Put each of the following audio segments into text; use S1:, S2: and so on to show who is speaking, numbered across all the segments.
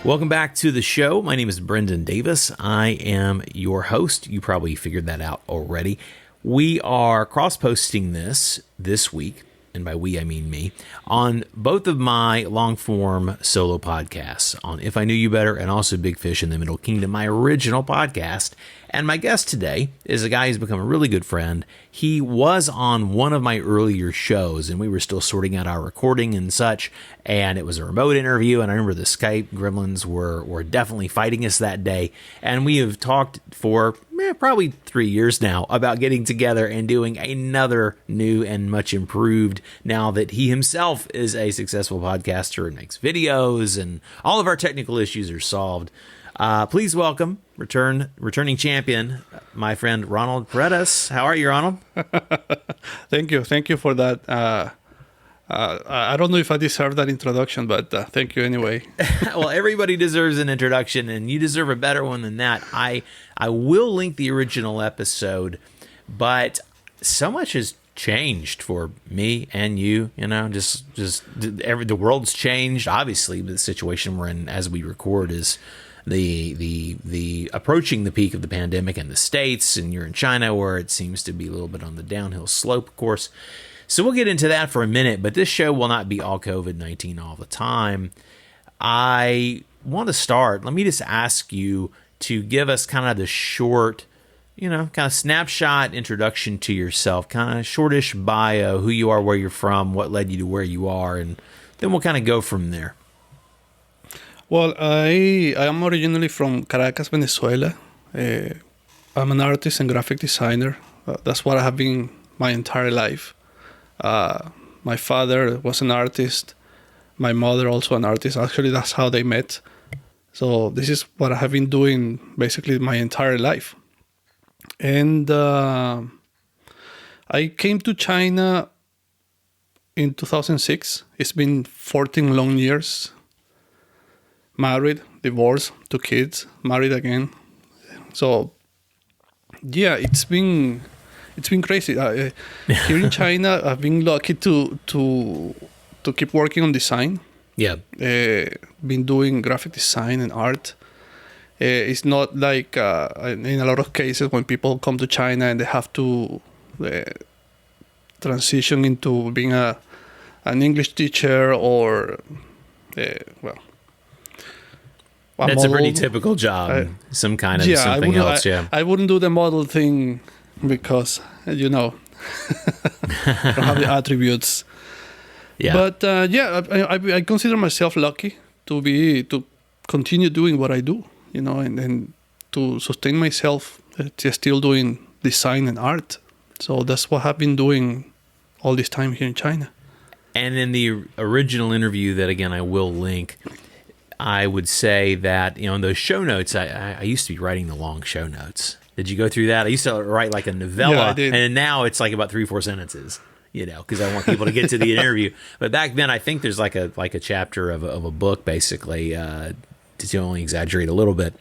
S1: Welcome back to the show. My name is Brendan Davis. I am your host. You probably figured that out already. We are cross-posting this week, and by we I mean me, on both of my long-form solo podcasts, on If I Knew You Better and also Big Fish in the Middle Kingdom, my original podcast. And my guest today is a guy who's become a really good friend. He was on one of my earlier shows, and we were still sorting out our recording and such, and it was a remote interview, and I remember the Skype gremlins were definitely fighting us that day, and we have talked for probably 3 years now about getting together and doing another new and much improved, now that he himself is a successful podcaster and makes videos, and all of our technical issues are solved. Please welcome returning champion, my friend RONALD PAREDES. How are you, RONALD?
S2: Thank you for that. I don't know if I deserve that introduction, but thank you anyway.
S1: Well, everybody deserves an introduction, and you deserve a better one than that. I will link the original episode, but so much has changed for me and you. The world's changed. Obviously, the situation we're in as we record is the approaching the peak of the pandemic in the States, and you're in China, where it seems to be a little bit on the downhill slope, of course. So we'll get into that for a minute, but this show will not be all COVID-19 all the time. I want to start. Let me just ask you to give us kind of the short, kind of snapshot introduction to yourself, kind of shortish bio, who you are, where you're from, what led you to where you are, and then we'll kind of go from there.
S2: Well, I am originally from Caracas, Venezuela. I'm an artist and graphic designer. That's what I have been my entire life. My father was an artist. My mother also an artist. Actually, that's how they met. So this is what I have been doing basically my entire life. And I came to China in 2006. It's been 14 long years. Married, divorced, 2 kids, married again. So, yeah, it's been crazy. Here in China, I've been lucky to keep working on design.
S1: Yeah.
S2: Been doing graphic design and art. It's not like in a lot of cases when people come to China and they have to transition into being an English teacher or
S1: That's
S2: model.
S1: A pretty typical job. Something else.
S2: I wouldn't do the model thing because, I don't have the attributes.
S1: Yeah.
S2: But I consider myself lucky to continue doing what I do, and to sustain myself, still doing design and art. So that's what I've been doing all this time here in China.
S1: And in the original interview that, again, I will link, I would say that, in those show notes, I used to be writing the long show notes. Did you go through that? I used to write like a novella,
S2: yeah, I did.
S1: And now it's like about 3-4 sentences, because I want people to get to the interview. But back then, I think there's like a chapter of a book, basically, to only exaggerate a little bit.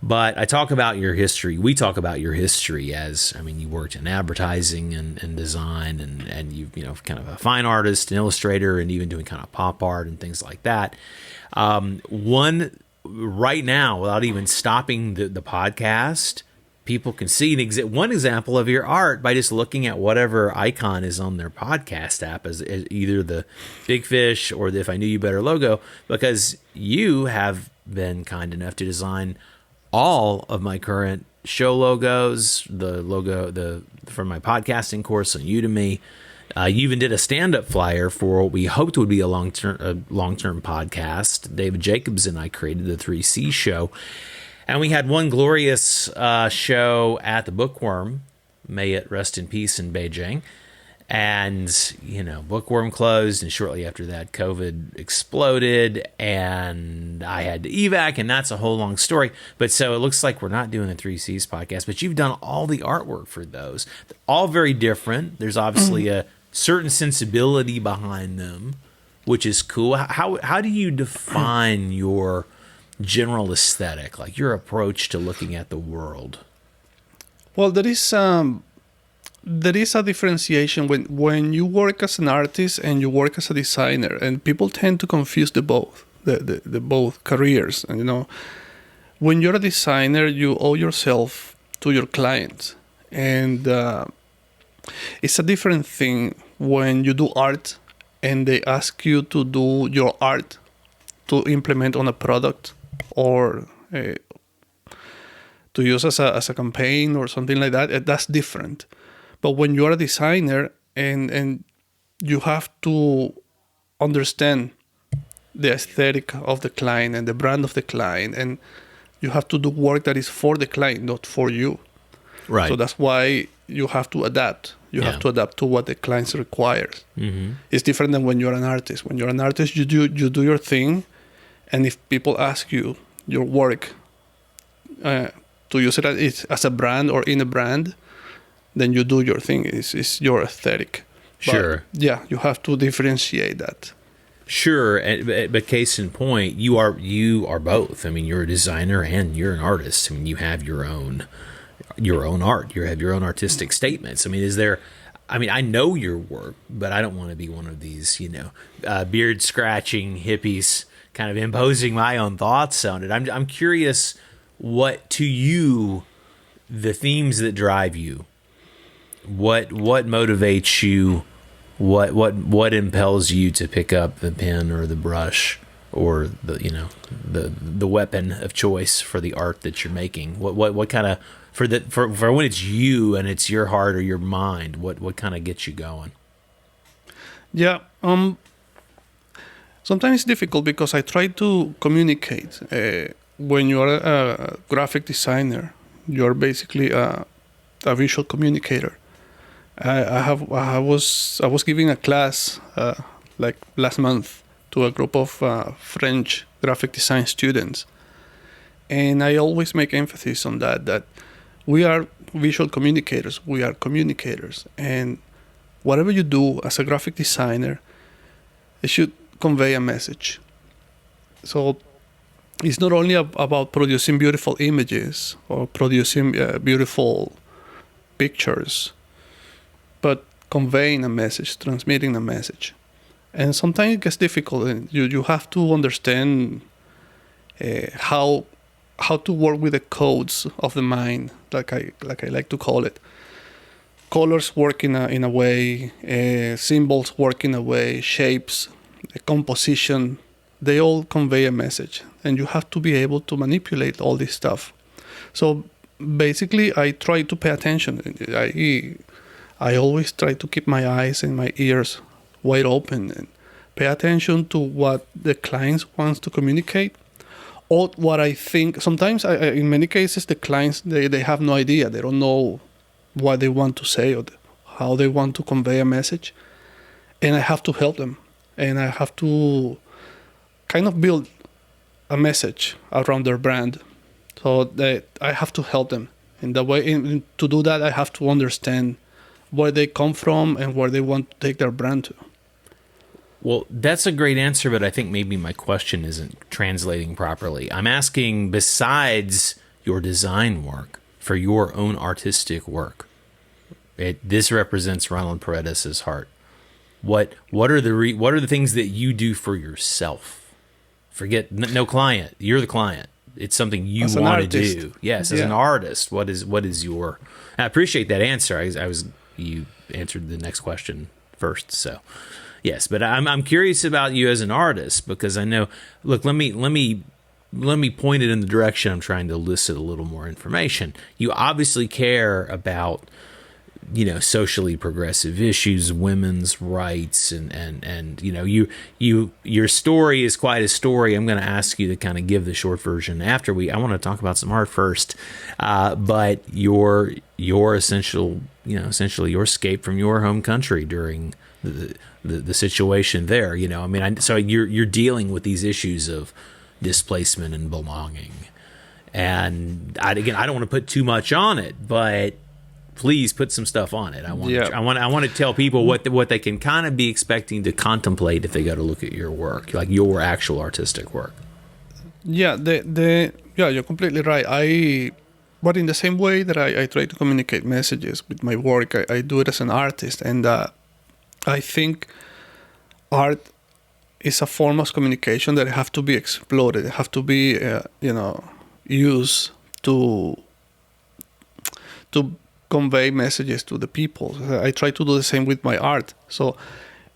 S1: But I talk about your history. We talk about your history as, you worked in advertising and design, and you kind of a fine artist, an illustrator, and even doing kind of pop art and things like that. One right now, without even stopping the podcast, people can see one example of your art by just looking at whatever icon is on their podcast app, as either the Big Fish or the If I Knew You Better logo, because you have been kind enough to design all of my current show logos, the logo from my podcasting course on Udemy. You even did a stand-up flyer for what we hoped would be a long-term podcast. David Jacobs and I created the 3C show. And we had one glorious show at the Bookworm. May it rest in peace in Beijing. And, Bookworm closed, and shortly after that, COVID exploded, and I had to evac, and that's a whole long story. But so it looks like we're not doing a 3Cs podcast, but you've done all the artwork for those. All very different. There's obviously a certain sensibility behind them, which is cool. How do you define your general aesthetic, like your approach to looking at the world?
S2: Well, there is a differentiation when you work as an artist and you work as a designer, and people tend to confuse the both. the both careers. And when you're a designer, you owe yourself to your clients, and it's a different thing when you do art and they ask you to do your art to implement on a product, or to use as a campaign or something like that. That's different. But when you're a designer and you have to understand the aesthetic of the client and the brand of the client, and you have to do work that is for the client, not for you.
S1: Right.
S2: So that's why you have to adapt. You have to adapt to what the client requires. Mm-hmm. It's different than when you're an artist. When you're an artist, you do your thing, and if people ask you your work to use it as a brand or in a brand, then you do your thing. It's your aesthetic.
S1: Sure.
S2: But, yeah, you have to differentiate that.
S1: Sure, but case in point, you are both. I mean, you're a designer and you're an artist. I mean, you have your own art. You have your own artistic statements. I mean, I know your work, but I don't want to be one of these, beard scratching hippies kind of imposing my own thoughts on it. I'm curious what to you the themes that drive you. What motivates you? What impels you to pick up the pen or the brush or the weapon of choice for the art that you're making? What kind of for when it's you and it's your heart or your mind, what kind of gets you going?
S2: Yeah, sometimes it's difficult because I try to communicate. When you're a graphic designer, you're basically a visual communicator. I was giving a class like last month to a group of French graphic design students, and I always make emphasis on that we are visual communicators. We are communicators, and whatever you do as a graphic designer, it should convey a message. So it's not only about producing beautiful images or producing beautiful pictures, but conveying a message, transmitting a message. And sometimes it gets difficult, and you have to understand how to work with the codes of the mind, like I like to call it. Colors work in a way, symbols work in a way, shapes, composition, they all convey a message, and you have to be able to manipulate all this stuff. So basically, I try to pay attention. I always try to keep my eyes and my ears wide open and pay attention to what the clients wants to communicate, or what I think. Sometimes, in many cases, the clients, they have no idea. They don't know what they want to say or how they want to convey a message. And I have to help them. And I have to kind of build a message around their brand. So that I have to help them. In the way, to do that, I have to understand where they come from and where they want to take their brand to.
S1: Well, that's a great answer, but I think maybe my question isn't translating properly. I'm asking, besides your design work, for your own artistic work, this represents Ronald Paredes' heart. What are the things that you do for yourself? Forget no client. You're the client. It's something you want to do. Yes, as an artist, what is your? I appreciate that answer. You answered the next question first, so yes. But I'm curious about you as an artist, because I know. Look, let me point it in the direction I'm trying to elicit a little more information. You obviously care about, socially progressive issues, women's rights, and your story is quite a story. I'm going to ask you to kind of give the short version after I want to talk about some art first, but your essentially your escape from your home country during the situation there. So you're dealing with these issues of displacement and belonging, and I don't want to put too much on it, but please put some stuff on it. I want to tell people what they can kind of be expecting to contemplate if they go to look at your work, like your actual artistic work.
S2: Yeah, you're completely right. But in the same way that I try to communicate messages with my work, I do it as an artist, and I think art is a form of communication that have to be explored. It have to be, used to convey messages to the people. I try to do the same with my art. So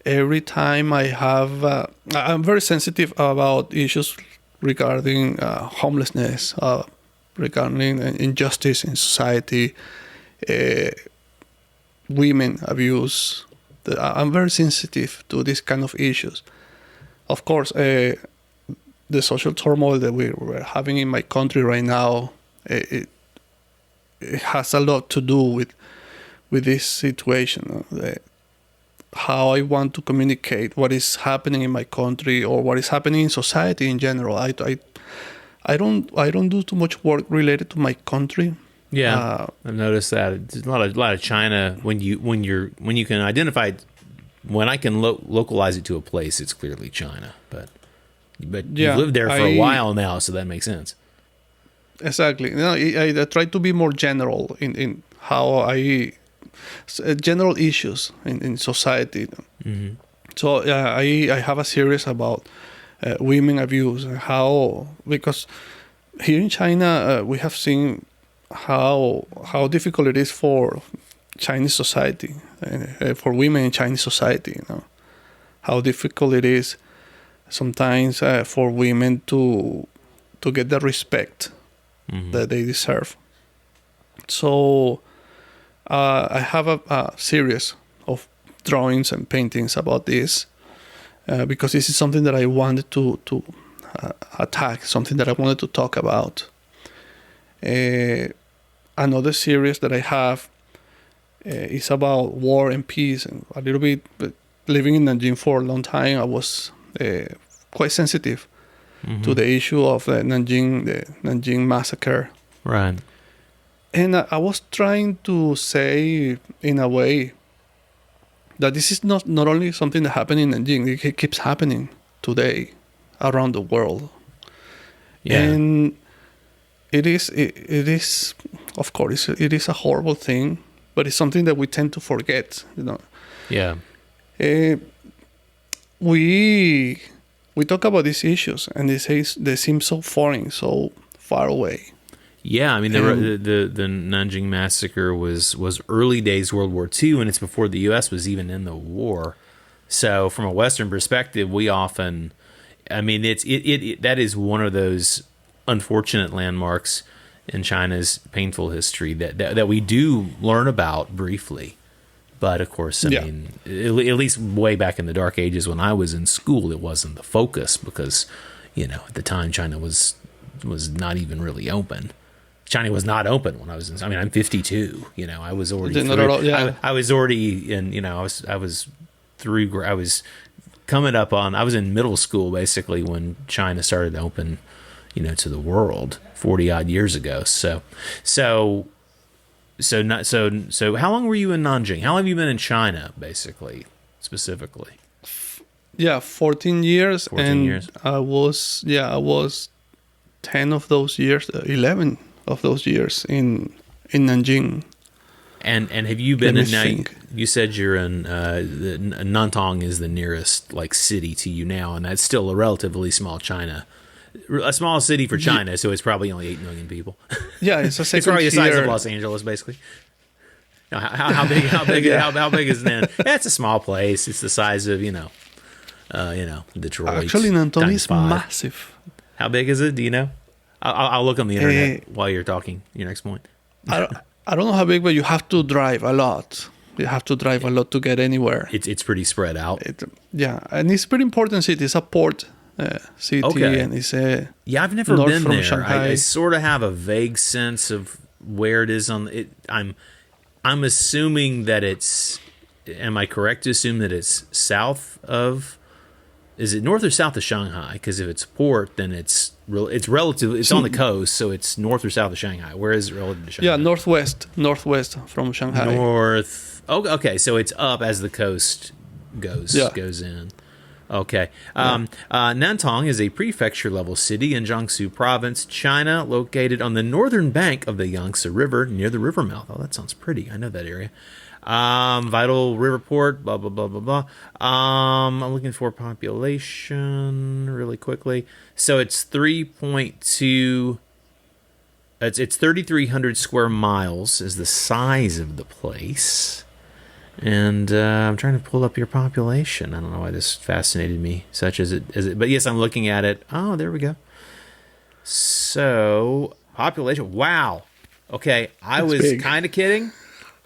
S2: every time I'm very sensitive about issues regarding homelessness, regarding injustice in society, women abuse. I'm very sensitive to these kind of issues. Of course, the social turmoil that we're having in my country right now, it has a lot to do with this situation. How I want to communicate what is happening in my country or what is happening in society in general. I don't do too much work related to my country.
S1: Yeah, I've noticed that there's a lot of China when you can identify. When I can localize it to a place, it's clearly China. But you've lived there for a while now, so that makes sense.
S2: Exactly. I try to be more general in how general issues in society.
S1: Mm-hmm.
S2: So I have a series about women abuse and because here in China we have seen how difficult it is for Chinese society, for women in Chinese society. How difficult it is sometimes for women to get the respect that they deserve. So I have a series of drawings and paintings about this because this is something that I wanted to attack, something that I wanted to talk about. Another series that I have is about war and peace, and a little bit. But living in Nanjing for a long time, I was quite sensitive to the issue of the Nanjing massacre.
S1: Right.
S2: And I was trying to say, in a way, that this is not only something that happened in Nanjing, it keeps happening today around the world.
S1: Yeah.
S2: And it is, of course, it is a horrible thing, but it's something that we tend to forget,
S1: Yeah.
S2: We talk about these issues, and they seem so foreign, so far away.
S1: Yeah, I mean the Nanjing massacre was early days World War II, and it's before the U.S. was even in the war. So from a Western perspective, we often, I mean, it that is one of those unfortunate landmarks in China's painful history that we do learn about briefly. But of course, I mean, at least way back in the dark ages when I was in school, it wasn't the focus because, at the time China was not even really open. China was not open when I was in. I mean, I'm 52. I was already. I was already in. I was through. I was coming up on. I was in middle school basically when China started to open, to the world 40 odd years ago. So how long were you in Nanjing? How long have you been in China, basically, specifically?
S2: Yeah, 14 years.
S1: 14 years.
S2: I was 10 of those years, 11 of those years in Nanjing.
S1: And have you been in now? You said you're in Nantong is the nearest city to you now, and that's still a relatively small China. A small city for China, so it's probably only 8 million people.
S2: Yeah, it's a second
S1: It's probably the size
S2: tier.
S1: of Los Angeles, basically. How big? How big is Nan? Yeah, it's a small place. It's the size of Detroit.
S2: Actually, Nantong is
S1: 5.
S2: massive.
S1: How big is it? Do you know? I'll look on the internet while you're talking. Your next point.
S2: I don't know how big, but you have to drive a lot. You have to drive a lot to get anywhere.
S1: It's pretty spread out.
S2: And it's a pretty important city. It's a port city,
S1: Okay.
S2: and it's
S1: I've never
S2: north
S1: been
S2: from
S1: there.
S2: Shanghai.
S1: I sort of have a vague sense of where it is on it. I'm assuming that it's. Am I correct to assume that it's south of? Is it north or south of Shanghai? Because if it's port, then it's relative. It's on the coast, so it's north or south of Shanghai. Where is it relative to Shanghai?
S2: Yeah, northwest from Shanghai.
S1: North. Oh, okay. So it's up as the coast goes in. Okay. Nantong is a prefecture-level city in Jiangsu Province, China, located on the northern bank of the Yangtze River near the river mouth. Oh, that sounds pretty. I know that area. Vital River Port, blah, blah, blah, blah, blah. I'm looking for population really quickly. So it's 3.2. It's 3,300 square miles is the size of the place. And I'm trying to pull up your population. I don't know why this fascinated me, such as it. But yes, I'm looking at it. Oh, there we go. So, population. Wow. Okay, I was kind of kidding.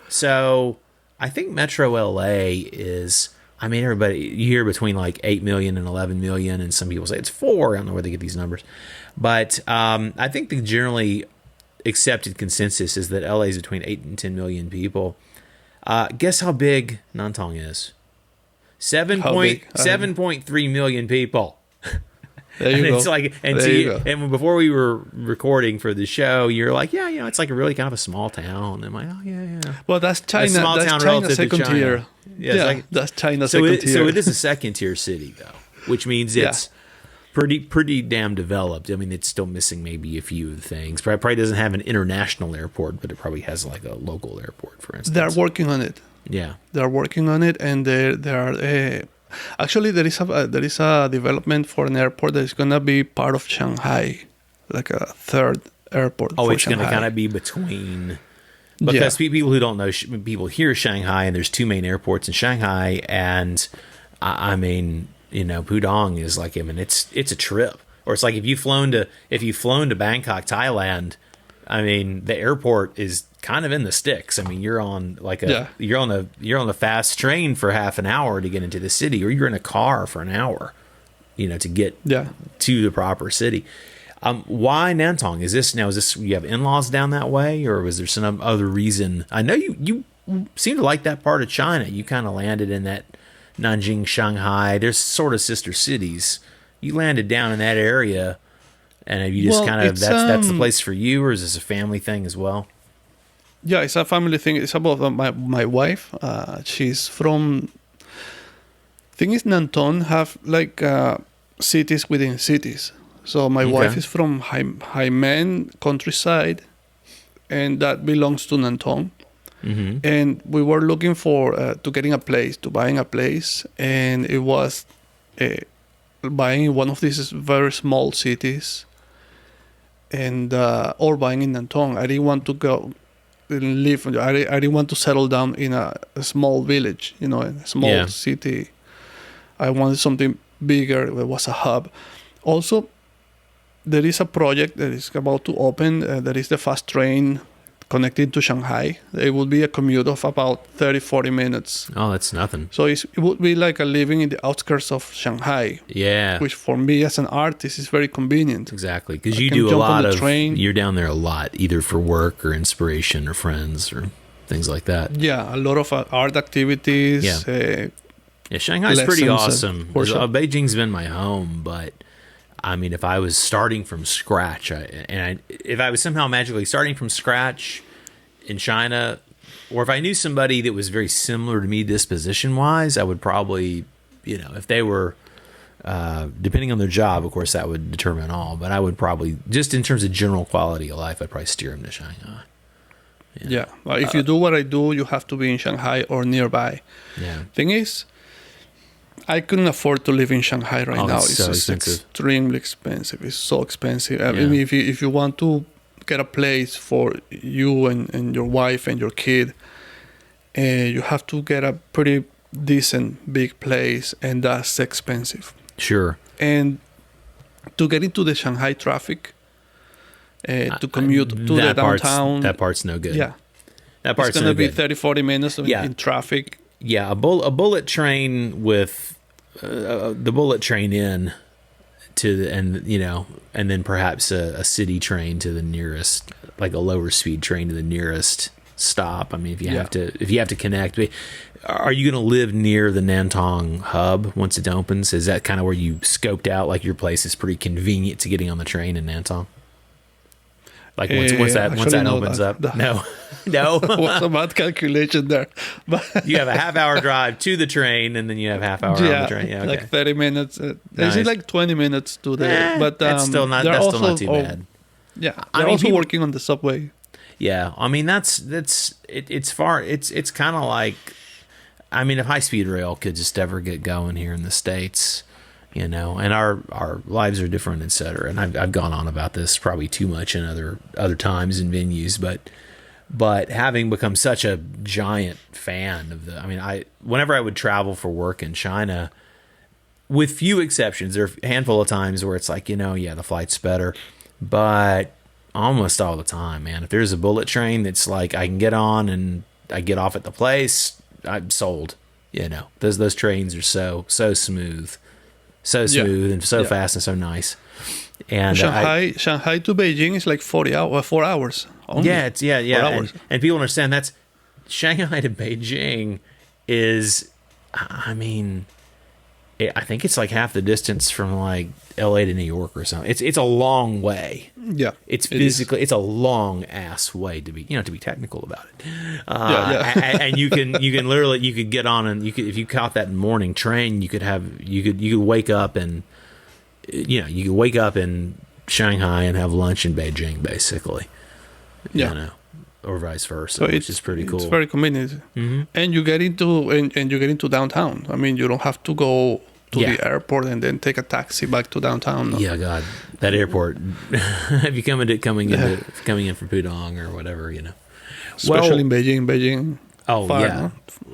S1: So, I think Metro LA is, I mean, everybody, you hear between like 8 million and 11 million, and some people say it's 4. I don't know where they get these numbers. But I think the generally accepted consensus is that LA is between 8 and 10 million people. Guess how big Nantong is? 7.3 million people.
S2: There you go.
S1: It's like, and before we were recording for the show, you're like, yeah, it's like a really kind of a small town. And I'm like, oh yeah.
S2: Well, that's China. That's China second tier. Yeah, that's China second tier.
S1: So it is a second tier city though, which means it's pretty damn developed. I mean, it's still missing maybe a few things. Probably doesn't have an international airport, but it probably has like a local airport, for instance.
S2: They're working on it.
S1: Yeah,
S2: they're working on it, and there are. Actually, there is a development for an airport that is gonna be part of Shanghai, like a third airport.
S1: Oh,
S2: for
S1: it's
S2: Shanghai.
S1: gonna kind of be between. Because people who don't know, people hear Shanghai, and there's 2 main airports in Shanghai, and I mean, Pudong is like, I mean, it's a trip. Or it's like if you've flown to Bangkok, Thailand, I mean, the airport is kind of in the sticks. I mean, you're on like you're on the fast train for half an hour to get into the city, or you're in a car for an hour, to get to the proper city. Why Nantong? Is this you have in-laws down that way, or was there some other reason? I know you seem to like that part of China. You kind of landed in that Nanjing, Shanghai. There's sort of sister cities. You landed down in that area, and have you just that's the place for you, or is this a family thing as well?
S2: Yeah, it's a family thing. It's about my wife. She's from. Thing is, Nantong have like cities within cities. So my wife is from Haimen countryside, and that belongs to Nantong. Mm-hmm. And we were looking for buying a place, and it was buying in one of these very small cities, and or buying in Nantong. I didn't want to go and live. I didn't want to settle down in a small village, in a small city. I wanted something bigger. That was a hub. Also, there is a project that is about to open. That is the fast train connected to Shanghai. It would be a commute of about 30-40 minutes.
S1: Oh, that's nothing.
S2: So it would be like a living in the outskirts of Shanghai.
S1: Yeah.
S2: Which for me as an artist is very convenient.
S1: Exactly. Because you do a lot of, you're down there a lot, either for work or inspiration or friends or things like that.
S2: Yeah, a lot of art activities.
S1: Yeah, Shanghai's pretty awesome. Beijing's been my home, but I mean, if I was starting from scratch, if I was somehow magically starting from scratch in China, or if I knew somebody that was very similar to me disposition-wise, I would probably, if they were, depending on their job, of course, that would determine all. But I would probably, just in terms of general quality of life, I'd probably steer them to Shanghai.
S2: Yeah. Well, if you do what I do, you have to be in Shanghai or nearby.
S1: Yeah.
S2: Thing is, I couldn't afford to live in Shanghai right now. It's
S1: so expensive.
S2: Extremely expensive. It's so expensive. I mean, if you want to get a place for you and your wife and your kid, you have to get a pretty decent big place, and that's expensive.
S1: Sure.
S2: And to get into the Shanghai traffic, to commute to the downtown,
S1: that part's no good.
S2: Yeah,
S1: that part's
S2: it's going to be 30-40 minutes in traffic.
S1: Yeah, a bullet train with the bullet train in to and then perhaps a city train to the nearest, like a lower speed train to the nearest stop. I mean, if you have to connect, are you going to live near the Nantong hub once it opens? Is that kind of where you scoped out like your place is pretty convenient to getting on the train in Nantong? Like once that opens up, no.
S2: What's a bad calculation there? But
S1: you have a half-hour drive to the train, and then you have half-hour on the train. Yeah, okay.
S2: Like 30 minutes. Nice. Is it like 20 minutes to there? But
S1: that's still not too bad.
S2: Yeah, they're also working on the subway.
S1: Yeah, I mean it's far. It's kind of like, I mean, if high speed rail could just ever get going here in the States, and our lives are different, et cetera. And I've gone on about this probably too much in other times and venues, but having become such a giant fan of whenever I would travel for work in China, with few exceptions, there are a handful of times where it's like, the flight's better, but almost all the time, man, if there's a bullet train that's like I can get on and I get off at the place, I'm sold. Those trains are so smooth, and so fast and so nice. And
S2: Shanghai to Beijing is like 4 hours. Only.
S1: Yeah, it's 4 hours. And people understand that's Shanghai to Beijing is, I think it's like half the distance from like LA to New York or something. It's a long way.
S2: Yeah,
S1: it's a long ass way to be technical about it. And you could get on and if you caught that morning train, you could wake up and you could wake up in Shanghai and have lunch in Beijing, basically. Or vice versa, which is pretty cool.
S2: It's very convenient, and you get into downtown. I mean, you don't have to go to the airport and then take a taxi back to downtown. No.
S1: Yeah, God, that airport. If you coming in from Pudong or whatever,
S2: Especially in Beijing.
S1: Oh,
S2: far,
S1: yeah.
S2: no?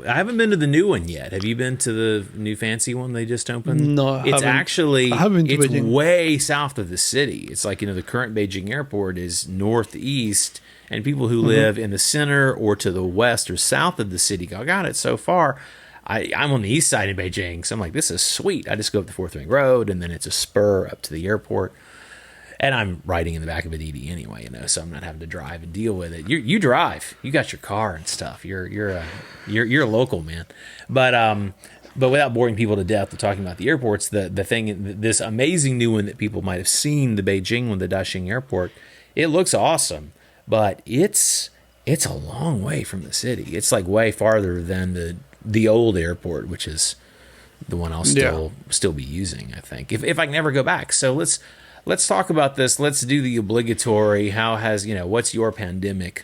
S1: I haven't been to the new one yet. Have you been to the new fancy one they just opened?
S2: No, I haven't.
S1: It's way south of the city. It's like, the current Beijing airport is northeast, and people who live in the center or to the west or south of the city go, God, it's so far. I'm on the east side of Beijing, so I'm like, this is sweet. I just go up the 4th Ring Road, and then it's a spur up to the airport. And I'm riding in the back of a DD anyway, so I'm not having to drive and deal with it. You drive, you got your car and stuff. You're a local man, but without boring people to death with talking about the airports, the thing, this amazing new one that people might have seen, the Beijing one, the Daxing Airport, it looks awesome, but it's a long way from the city. It's like way farther than the old airport, which is the one I'll still be using, I think, if I can ever go back. So let's talk about this. Let's do the obligatory. How has, what's your pandemic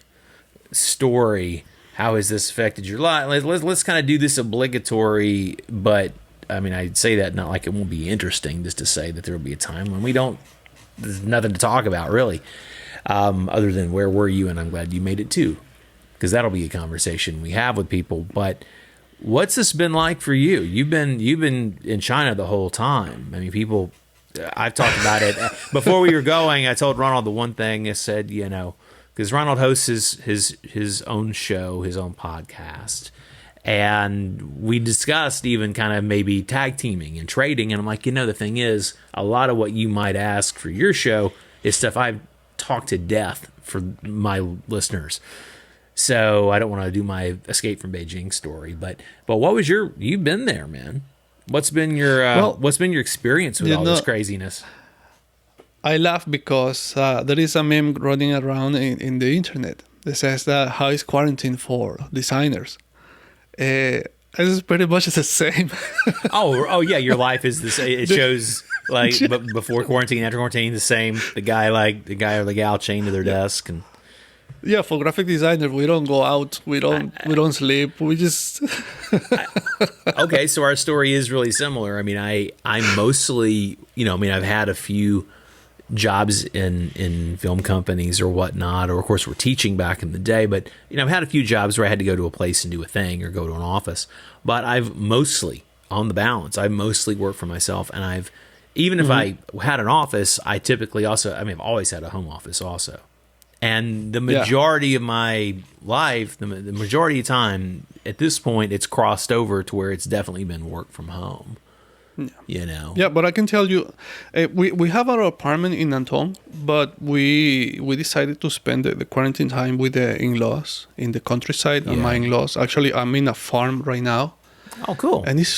S1: story? How has this affected your life? Let's kind of do this obligatory, but I'd say that not like it won't be interesting, just to say that there will be a time when there's nothing to talk about really, other than where were you, and I'm glad you made it too, because that'll be a conversation we have with people. But what's this been like for you? You've been in China the whole time. People, I've talked about it before we were going. I told Ronald the one thing. I said, because Ronald hosts his own show, his own podcast, and we discussed even kind of maybe tag teaming and trading. And I'm like, the thing is, a lot of what you might ask for your show is stuff I've talked to death for my listeners. So I don't want to do my escape from Beijing story, but what was you've been there, man. What's been your experience with all this craziness?
S2: I laugh because there is a meme running around in the internet that says that how is quarantine for designers? It's pretty much the same.
S1: oh yeah, your life is the same. It shows like before quarantine, after quarantine, the same. The guy or the gal chained to their desk and.
S2: Yeah, for graphic designers, we don't go out, we don't sleep, we just.
S1: Okay, so our story is really similar. I'm mostly, I've had a few jobs in film companies or whatnot, or of course we're teaching back in the day, but I've had a few jobs where I had to go to a place and do a thing or go to an office. But I've mostly, on the balance, I've mostly worked for myself, and even if I had an office, I typically also, I've always had a home office also. And the majority of my life, the majority of time, at this point, it's crossed over to where it's definitely been work from home. Yeah.
S2: Yeah, but I can tell you, we have our apartment in Nantong, but we decided to spend the quarantine time with the in-laws in the countryside. And my in-laws, actually, I'm in a farm right now.
S1: Oh, cool.
S2: And it's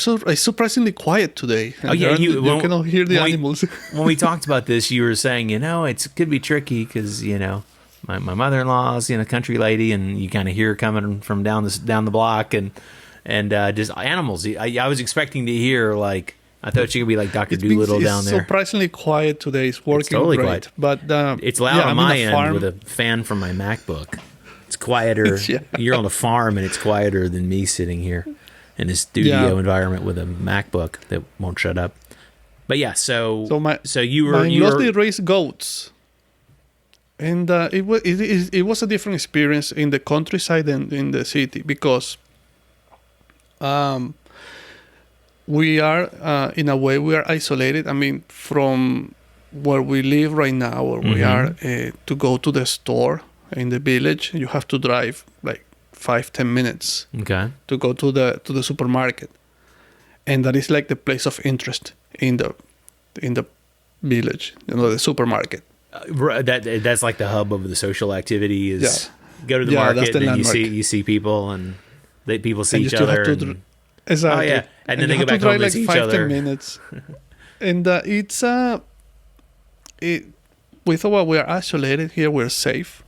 S2: surprisingly quiet today. And you cannot hear the animals.
S1: When we talked about this, you were saying, it could be tricky because, my mother-in-law's a country lady, and you kind of hear coming from down the block, and just animals. I was expecting to hear like, I thought you could be like Dr. Dolittle down there.
S2: It's surprisingly quiet today. It's working
S1: totally
S2: great,
S1: quiet.
S2: but
S1: it's loud on my end with a fan from my MacBook. It's quieter.
S2: Yeah.
S1: You're on a farm, and it's quieter than me sitting here in a studio environment with a MacBook that won't shut up. But yeah, so you were
S2: mostly raised goats, and it was a different experience in the countryside than in the city because we are in a way we are isolated. I mean, from where we live right now, where we are to go to the store in the village, you have to drive like 5-10 minutes to go to the supermarket, and that is like the place of interest in the village, the supermarket.
S1: That's like the hub of the social activity is go to the market, and you see people, and people see each other.
S2: Exactly.
S1: Oh yeah, and then they go back home and see each other.
S2: 5-10 minutes, and we thought we are isolated here, we're safe.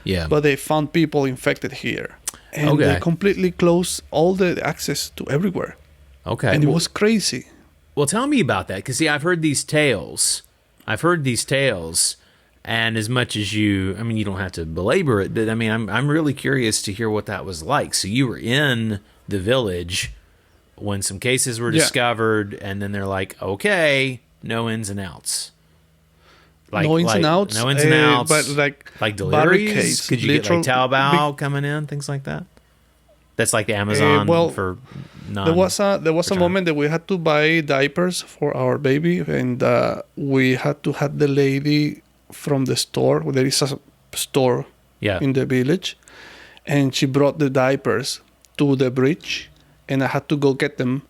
S1: Yeah.
S2: But they found people infected here, and they completely closed all the access to everywhere.
S1: Okay.
S2: And it was crazy.
S1: Well, tell me about that, because see, I've heard these tales, and as much as you don't have to belabor it, but I mean, I'm really curious to hear what that was like. So you were in the village when some cases were discovered, and then they're like, okay, no ins and outs.
S2: No ins and outs, but
S1: like deliveries. Could you get like Taobao coming in, things like that? That's like the Amazon for non.
S2: There was a moment that we had to buy diapers for our baby, and we had to have the lady from the store. There is a store in the village, and she brought the diapers to the bridge, and I had to go get them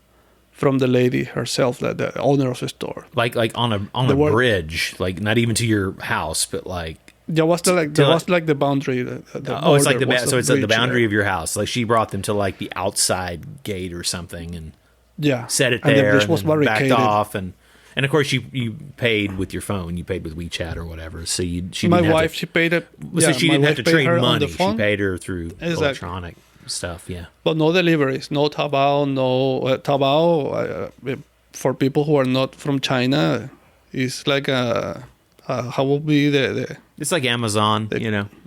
S2: from the lady herself, the owner of the store. Like
S1: on a bridge, like not even to your house, but like
S2: there was the boundary.
S1: It's like the boundary of your house. Like she brought them to like the outside gate or something, and set it there,
S2: and the bridge was barricaded.
S1: Backed off, and of course you paid with your phone. You paid with WeChat or whatever. So she
S2: paid it.
S1: So she didn't have to trade money. She paid her through electronic stuff,
S2: but no deliveries, no Taobao, for people who are not from China, is like how will be the
S1: it's like Amazon,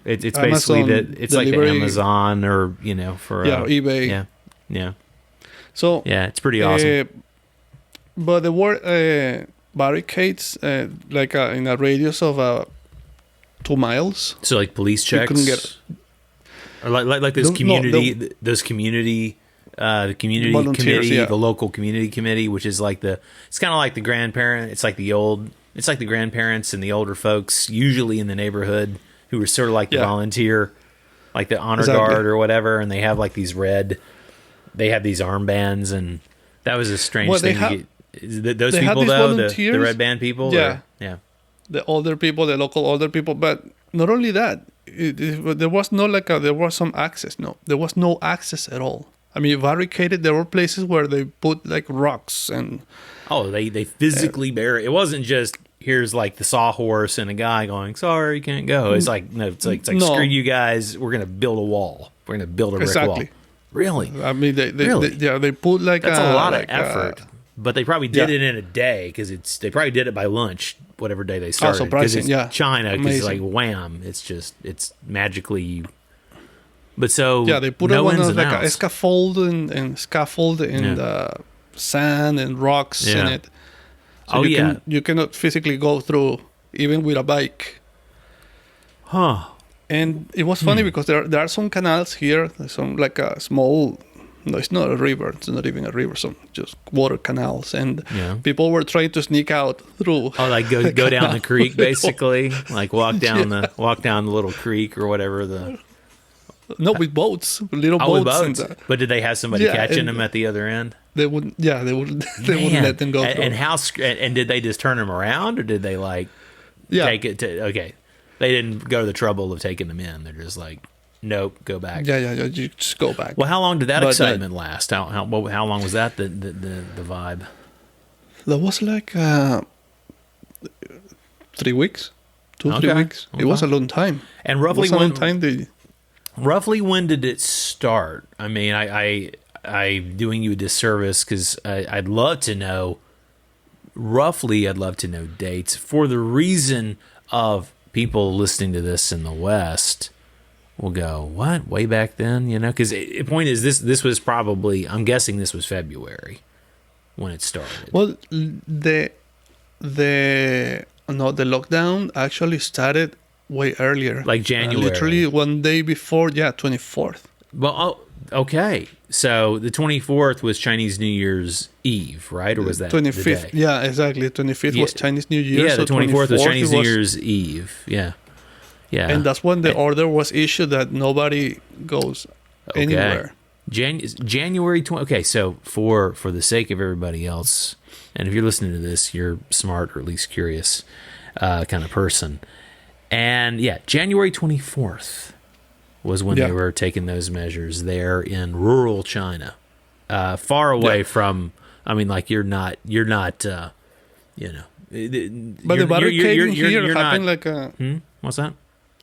S1: it's basically it's like the Amazon or for
S2: eBay, so
S1: it's pretty awesome.
S2: But there were barricades like in a radius of 2 miles,
S1: so like police checks. You couldn't get. Or like those community, the community committee, the local community committee, which is like it's kind of like the grandparent. It's like the grandparents and the older folks, usually in the neighborhood, who are sort of like the volunteer, like the honor guard or whatever, and they have like they have these armbands, and that was a strange thing. Those people though, the red band people, the
S2: older people, the local older people, but not only that. There was there was some access. No, there was no access at all. I mean, barricaded. There were places where they put like rocks and.
S1: Oh, they physically bury. It wasn't just here's like the sawhorse and a guy going, "Sorry, you can't go." It's like it's like screw you guys. We're gonna build a wall. We're gonna build a brick wall. Really?
S2: I mean, they put like
S1: that's a lot of effort. But they probably did it in a day because they probably did it by lunch, whatever day they started. Because it's China, because it's like wham, it's magically. But so
S2: they put it on like a scaffold and sand and rocks in it. So you cannot physically go through even with a bike.
S1: Huh.
S2: And it was funny because there are some canals here, some like a small. No, it's not a river. It's not even a river. Some just water canals, and people were trying to sneak out through.
S1: Oh, like go down the creek, basically, like walk down the little creek or whatever.
S2: No, with boats, little boats.
S1: But did they have somebody catching them at the other end?
S2: They wouldn't. Yeah, they wouldn't. They wouldn't let them go through.
S1: And did they just turn them around, or did they take it to? Okay, they didn't go to the trouble of taking them in. They're just like. Nope, go back.
S2: Yeah, you just go back.
S1: Well, how long did that excitement last? How long was that the vibe?
S2: That was like 3 weeks, 2-3 weeks. Okay. It was a long time.
S1: And roughly when did it start? I mean, I'm doing you a disservice because I'd love to know. Roughly, I'd love to know dates for the reason of people listening to this in the West. will go, what? Way back then, Because the point is, this was probably, I'm guessing this was February when it started.
S2: Well, the lockdown actually started way earlier.
S1: Like January.
S2: Literally one day before, 24th.
S1: Well, okay. So the 24th was Chinese New Year's Eve, right? Or was that
S2: 25th?
S1: the day?
S2: Yeah, exactly. 25th was Chinese New Year.
S1: Yeah,
S2: so
S1: the 24th was Chinese New
S2: was,
S1: Year's Eve. Yeah. Yeah.
S2: And that's when the order was issued that nobody goes anywhere.
S1: January 20. Okay, so for the sake of everybody else, and if you're listening to this, you're smart or at least curious kind of person. And January 24th was when they were taking those measures there in rural China, far away from. I mean, like you're not. But
S2: the barricading here happened like a.
S1: What's that?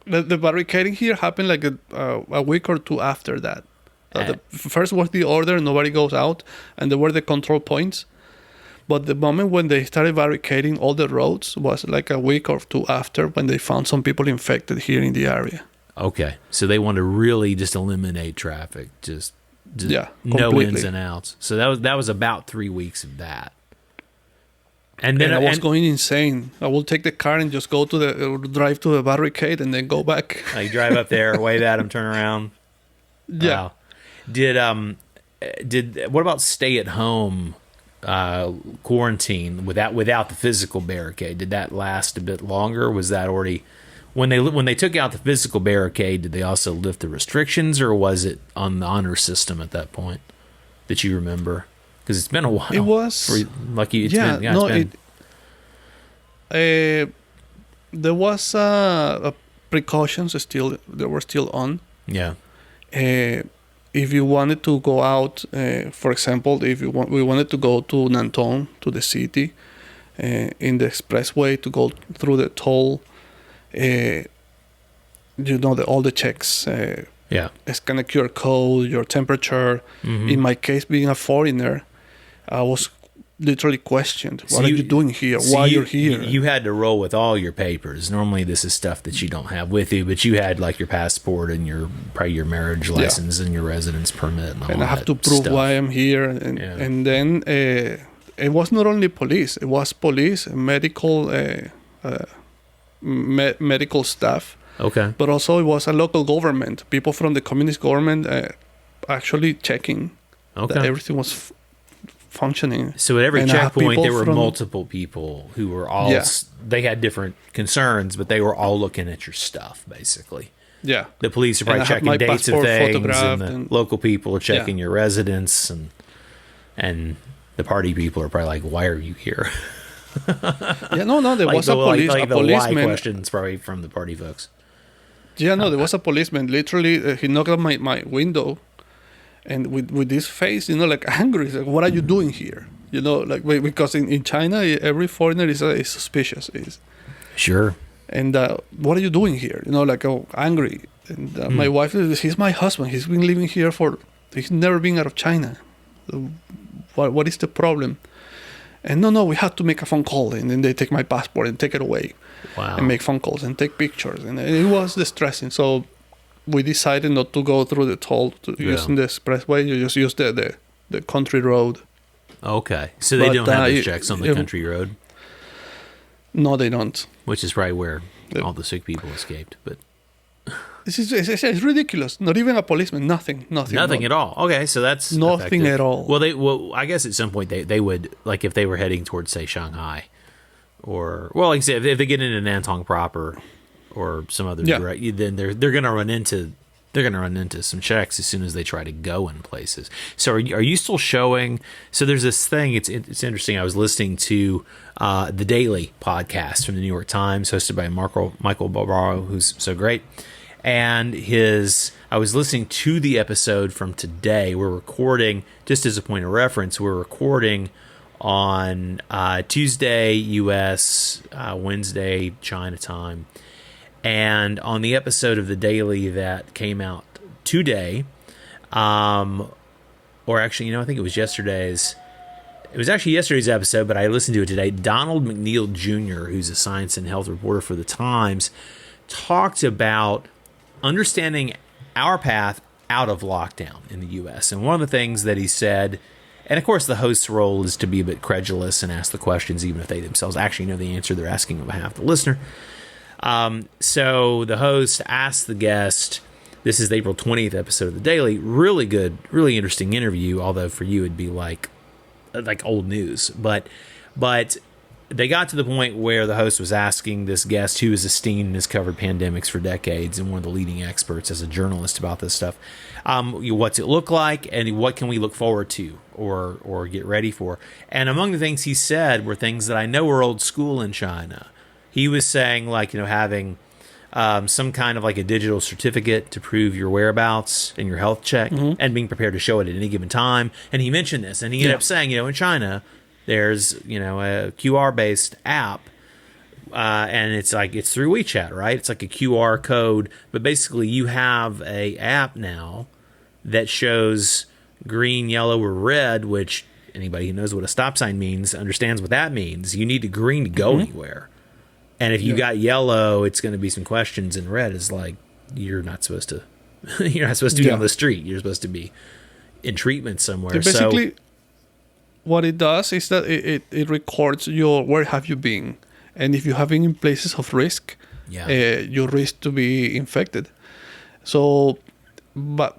S2: The barricading here happened like a week or two after that. First was the order, nobody goes out, and there were the control points. But the moment when they started barricading all the roads was like a week or two after, when they found some people infected here in the area.
S1: Okay, so they want to really just eliminate traffic, just no ins and outs. So that was about 3 weeks of that. And then
S2: I was going insane. I will take the car and just drive to the barricade and then go back.
S1: You drive up there, wave at them, turn around.
S2: Yeah.
S1: Wow. What about stay at home quarantine without the physical barricade? Did that last a bit longer? Was that already when they took out the physical barricade? Did they also lift the restrictions, or was it on the honor system at that point that you remember? Because it's been a while.
S2: It was there was precautions still. They were still on.
S1: Yeah.
S2: If you wanted to go out, for example, we wanted to go to Nantong, to the city, in the expressway to go through the toll, all the checks. Scan a QR code, your temperature. Mm-hmm. In my case, being a foreigner, I was literally questioned. What are you doing here? Why you're here?
S1: You had to roll with all your papers. Normally, this is stuff that you don't have with you, but you had like your passport and probably your marriage license and your residence permit and all that.
S2: And I have to prove why I'm here. And then it was not only police. It was police, medical staff.
S1: Okay.
S2: But also it was a local government. People from the communist government actually checking that everything was functioning.
S1: So at every checkpoint, there were multiple people who were all, they had different concerns, but they were all looking at your stuff, basically.
S2: Yeah.
S1: The police are probably checking dates of things, and the local people are checking your residence, and the party people are probably like, why are you here?
S2: There was a policeman.
S1: The why questions probably from the party folks.
S2: There was a policeman. Literally, he knocked on my window, and with this face, like angry. Like, what are you doing here? Because in China, every foreigner is suspicious.
S1: Sure.
S2: And what are you doing here? Angry. And my wife, he's my husband. He's been living here he's never been out of China. What is the problem? And no, we have to make a phone call. And then they take my passport and take it away.
S1: Wow.
S2: And make phone calls and take pictures. And it was distressing. So we decided not to go through the toll using the expressway. You just use the country road.
S1: Okay. So they don't have those checks on the country road?
S2: No, they don't.
S1: Which is probably where all the sick people escaped. But
S2: it's ridiculous. Not even a policeman. Nothing
S1: at all. Okay, so that's
S2: nothing
S1: effective.
S2: at all.
S1: I guess at some point they would, like if they were heading towards, say, Shanghai, or like I said, if they get into Nantong proper or some other direct, then they're going to run into some checks as soon as they try to go in places. So are you still showing? So there's this thing. It's interesting. I was listening to the Daily podcast from the New York Times, hosted by Michael Barbaro, who's so great. And I was listening to the episode from today. We're recording, just as a point of reference, we're recording on Tuesday U.S., Wednesday China time. And on the episode of the Daily that came out today, or actually, I think it was yesterday's. It was actually yesterday's episode, but I listened to it today. Donald McNeil Jr., who's a science and health reporter for the Times, talked about understanding our path out of lockdown in the U.S. And one of the things that he said, and of course the host's role is to be a bit credulous and ask the questions even if they themselves actually know the answer they're asking on behalf of the listener. So the host asked the guest, this is the April 20th episode of The Daily, really good, really interesting interview, although for you it'd be like old news. But they got to the point where the host was asking this guest, who is esteemed and has covered pandemics for decades and one of the leading experts as a journalist about this stuff, what's it look like and what can we look forward to or get ready for? And among the things he said were things that I know are old school in China. He was saying, like, having some kind of like a digital certificate to prove your whereabouts and your health check and being prepared to show it at any given time. And he mentioned this, and he ended up saying, in China, there's, a QR-based app, and it's through WeChat, right? It's like a QR code, but basically you have a app now that shows green, yellow, or red, which anybody who knows what a stop sign means understands what that means. You need a green to go anywhere. And if you got yellow, it's going to be some questions, and red is like, you're not supposed to be on the street. You're supposed to be in treatment somewhere.
S2: So basically, what it does is that it records where have you been, and if you have been in places of risk, you risk to be infected. So, but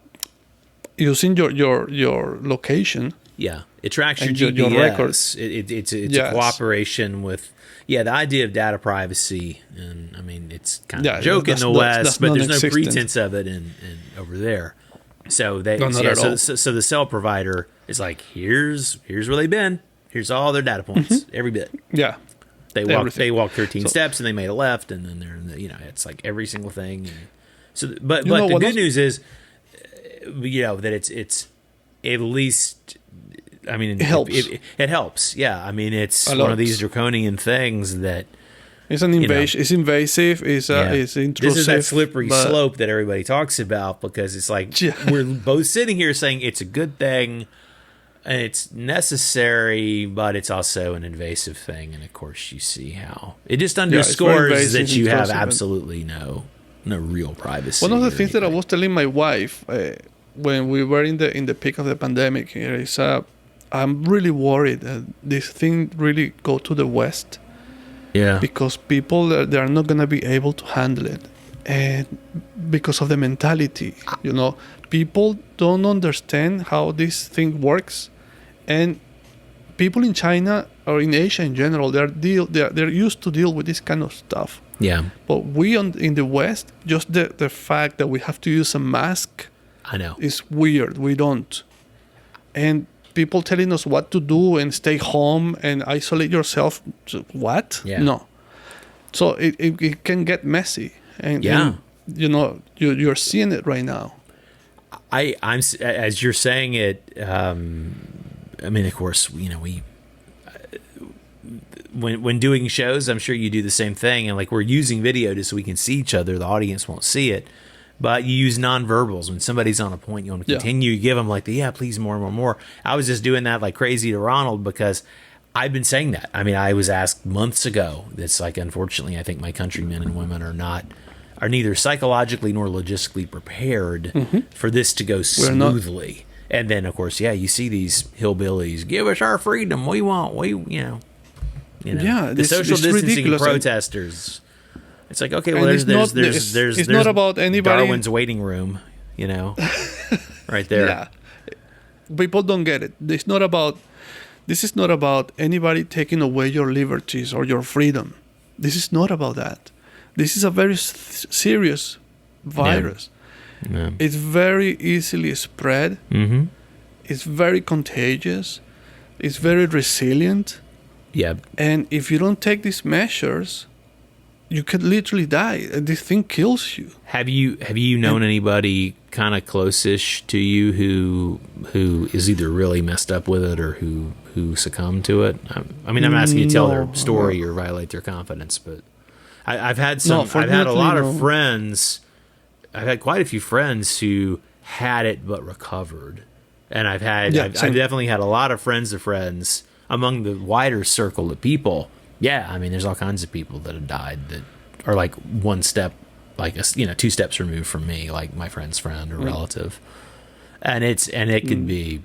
S2: using your location,
S1: it tracks your GPS.
S2: Your records.
S1: It's a cooperation with the idea of data privacy, and I mean it's kind of a joke in the West, but there's no pretense of it in over there. So so the cell provider is like, here's where they've been. Here's all their data points, every bit.
S2: Yeah.
S1: They walk 13 steps and they made a left, and then they're it's like every single thing. And so, but the good news is, that it's at least. I mean,
S2: it helps.
S1: It helps. Yeah. I mean, it's one of these draconian things that.
S2: It's an invasion. It's invasive. It's intrusive.
S1: This is that slippery slope that everybody talks about, because it's like we're both sitting here saying it's a good thing and it's necessary, but it's also an invasive thing. And of course, you see how it just underscores that you have absolutely no real privacy.
S2: One of the things that I was telling my wife when we were in the peak of the pandemic here is, I'm really worried that this thing really go to the West.
S1: Yeah.
S2: Because people, they are not going to be able to handle it. And because of the mentality, people don't understand how this thing works. And people in China or in Asia in general, they're used to deal with this kind of stuff.
S1: Yeah.
S2: But we in the West, just the fact that we have to use a mask,
S1: I know,
S2: is weird. We don't. And people telling us what to do and stay home and isolate yourself. What?
S1: Yeah.
S2: No. So it can get messy. And you're seeing it right now.
S1: I'm as you're saying it. I mean, of course, we when doing shows, I'm sure you do the same thing. And like, we're using video just so we can see each other. The audience won't see it. But you use nonverbals. When somebody's on a point, you want to continue. You give them like please, more. I was just doing that like crazy to Ronald, because I've been saying that. I mean, I was asked months ago. That's like, unfortunately, I think my countrymen and women are neither psychologically nor logistically prepared for this to go smoothly. And then, of course, you see these hillbillies, give us our freedom. We want, the social distancing protesters. It's like, okay, well, there's
S2: not about anybody.
S1: Darwin's waiting room, right there.
S2: Yeah, people don't get it. This is not about anybody taking away your liberties or your freedom. This is not about that. This is a very serious virus. Yeah. It's very easily spread. Mm-hmm. It's very contagious. It's very resilient.
S1: Yeah.
S2: And if you don't take these measures, you could literally die. This thing kills you.
S1: Have you known anybody kind of close-ish to you who is either really messed up with it or who succumbed to it? I mean, I'm asking you to tell their story or violate their confidence, but I've had a lot of friends. I've had quite a few friends who had it but recovered, and I've definitely had a lot of friends of friends among the wider circle of people. Yeah, I mean, there's all kinds of people that have died that are like one step like two steps removed from me, like my friend's friend or relative, and it could be,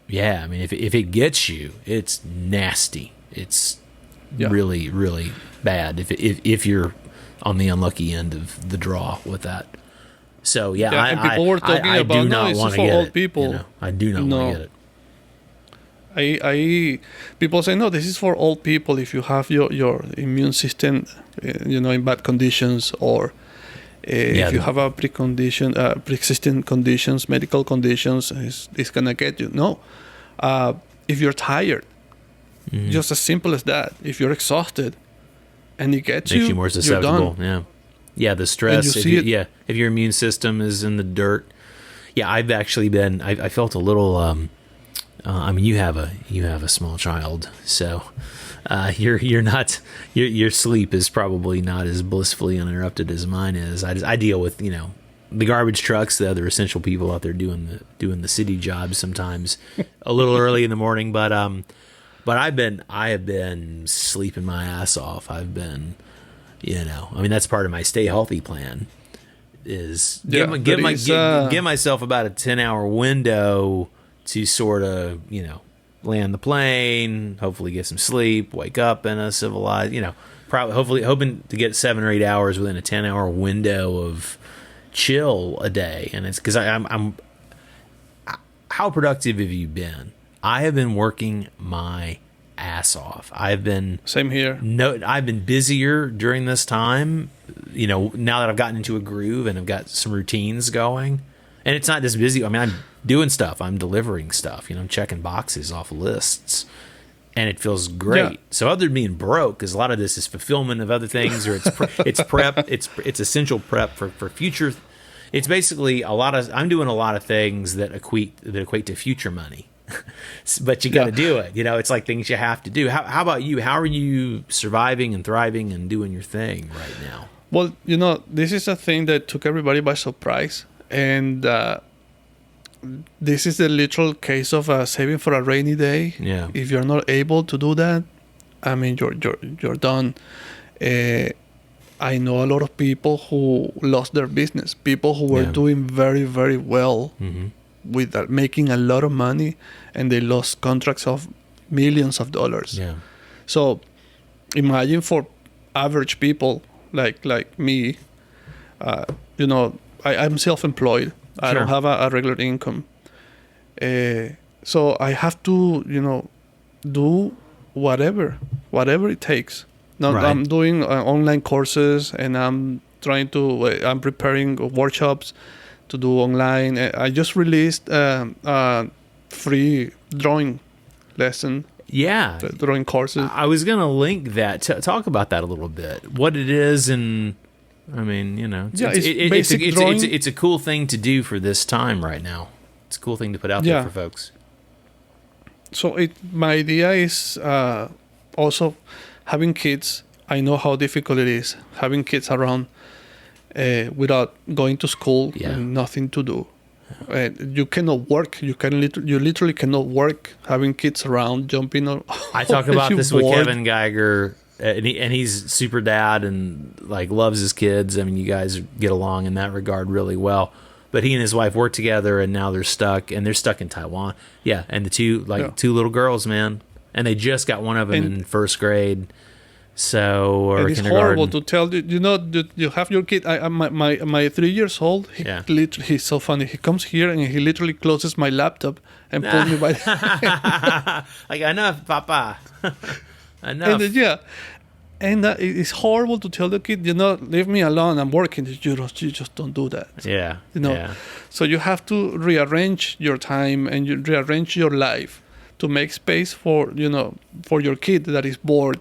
S1: yeah. I mean, if it gets you, it's nasty. It's really, really bad if you're on the unlucky end of the draw with that. So
S2: and people were talking about,
S1: do not want to get
S2: old
S1: it.
S2: people.
S1: I do not want to get it.
S2: People say, no, this is for old people. If you have your immune system, in bad conditions, or if you have a pre-existing conditions, medical conditions, it's gonna get you. No, if you're tired, just as simple as that. If you're exhausted, and it gets
S1: Makes you more susceptible.
S2: You're done.
S1: Yeah, the stress. If your immune system is in the dirt. Yeah, I've actually been. I felt a little. I mean, you have a small child, so you're not your sleep is probably not as blissfully uninterrupted as mine is. I deal with the garbage trucks, the other essential people out there doing the city jobs sometimes a little early in the morning, but I have been sleeping my ass off. I've been, I mean, that's part of my stay healthy plan is give myself about a 10-hour window to sort of, land the plane, hopefully get some sleep, wake up in a civilized, probably hoping to get 7 or 8 hours within a 10-hour window of chill a day. And it's because I'm how productive have you been? I have been working my ass off.
S2: Same here.
S1: I've been busier during this time, now that I've gotten into a groove and I've got some routines going. And it's not just busy. I mean, I'm doing stuff. I'm delivering stuff. I'm checking boxes off lists, and it feels great. Yeah. So other than being broke, because a lot of this is fulfillment of other things, or it's prep. It's essential prep for future. It's basically I'm doing a lot of things that equate to future money, but you got to do it. It's like things you have to do. How about you? How are you surviving and thriving and doing your thing right now?
S2: Well, this is a thing that took everybody by surprise. And this is the literal case of saving for a rainy day.
S1: Yeah.
S2: If you're not able to do that, I mean, you're done. I know a lot of people who lost their business. People who were doing very, very well with that, making a lot of money, and they lost contracts of millions of dollars.
S1: Yeah.
S2: So imagine for average people like me, I'm self-employed. I don't have a regular income. So I have to, do whatever it takes. Now
S1: right.
S2: I'm doing online courses, and I'm preparing workshops to do online. I just released a free drawing lesson.
S1: Yeah.
S2: Drawing courses.
S1: I was going to link that. Talk about that a little bit. What it is and... I mean, it's a cool thing to do for this time right now. It's a cool thing to put out there for folks.
S2: So my idea is also having kids. I know how difficult it is having kids around without going to school and nothing to do. You cannot work. You literally cannot work having kids around jumping on.
S1: I talk about this with Kevin Geiger. And he's super dad and loves his kids. I mean, you guys get along in that regard really well. But he and his wife work together, and now they're stuck in Taiwan. Yeah, and the two little girls, man, and they just got one of them in first grade. So or
S2: it's horrible to tell you. You have your kid. My 3 years old. He's so funny. He comes here and he literally closes my laptop and pulls me by.
S1: Enough, Papa. Enough.
S2: And it's horrible to tell the kid, leave me alone. I'm working. You just don't do that.
S1: Yeah.
S2: So you have to rearrange your time and you rearrange your life to make space for your kid that is bored,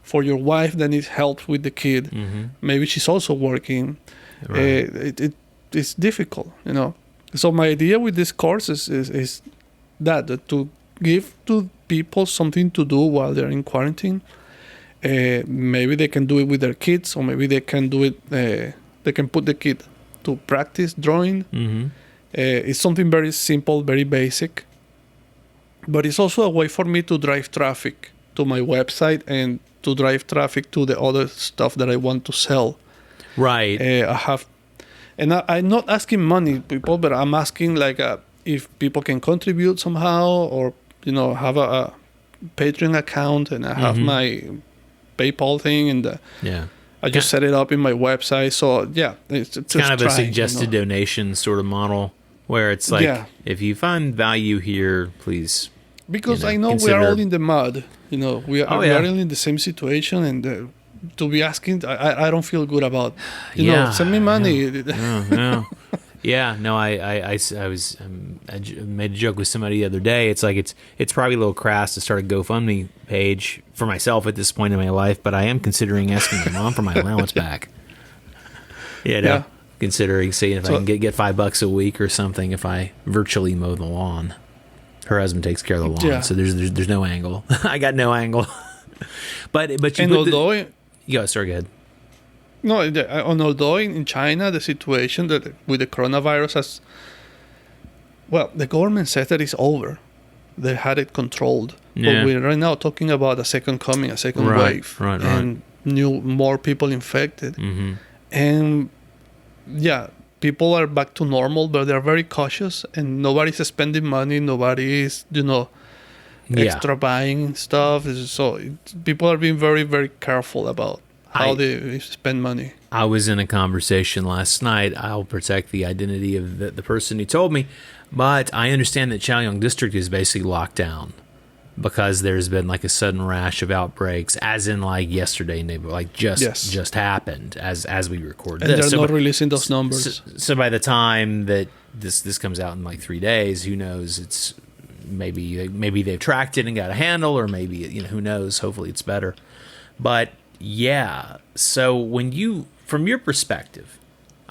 S2: for your wife that needs help with the kid. Mm-hmm. Maybe she's also working. Right. It's difficult, So my idea with this course is that to give to people something to do while they're in quarantine. Maybe they can do it with their kids, or maybe they can do it. They can put the kid to practice drawing. Mm-hmm. It's something very simple, very basic, but it's also a way for me to drive traffic to my website and to drive traffic to the other stuff that I want to sell.
S1: Right.
S2: I have, and I'm not asking money, people, but I'm asking like if people can contribute somehow, or have a Patreon account, and I have my PayPal thing, and
S1: Yeah.
S2: I just set it up in my website. So yeah, it's
S1: Kind of a suggested donation sort of model where it's like, if you find value here, please.
S2: Because I know we are all in the mud. We are all in the same situation, and to be asking, I don't feel good about. Send me money.
S1: Yeah, no, I made a joke with somebody the other day. It's like it's probably a little crass to start a GoFundMe page for myself at this point in my life, but I am considering asking my mom for my allowance back. Considering seeing if I can get $5 a week or something if I virtually mow the lawn. Her husband takes care of the lawn, so there's no angle. I got no angle. but you.
S2: And although
S1: sorry, go ahead.
S2: No, and although in China the situation that with the coronavirus has, the government said that it's over. They had it controlled.
S1: Yeah.
S2: But we're right now talking about a second coming, a second wave, and more people infected. Mm-hmm. And people are back to normal, but they're very cautious, and nobody's spending money. Nobody is, extra buying stuff. So people are being very, very careful about how they spend money.
S1: I was in a conversation last night. I'll protect the identity of the person who told me, but I understand that Chaoyang District is basically locked down because there's been like a sudden rash of outbreaks, as in like yesterday, like just happened as we record
S2: and
S1: this.
S2: And they're not releasing those numbers.
S1: So by the time that this comes out in like 3 days, who knows? It's maybe they've tracked it and got a handle, or maybe who knows? Hopefully it's better, but. Yeah. So from your perspective,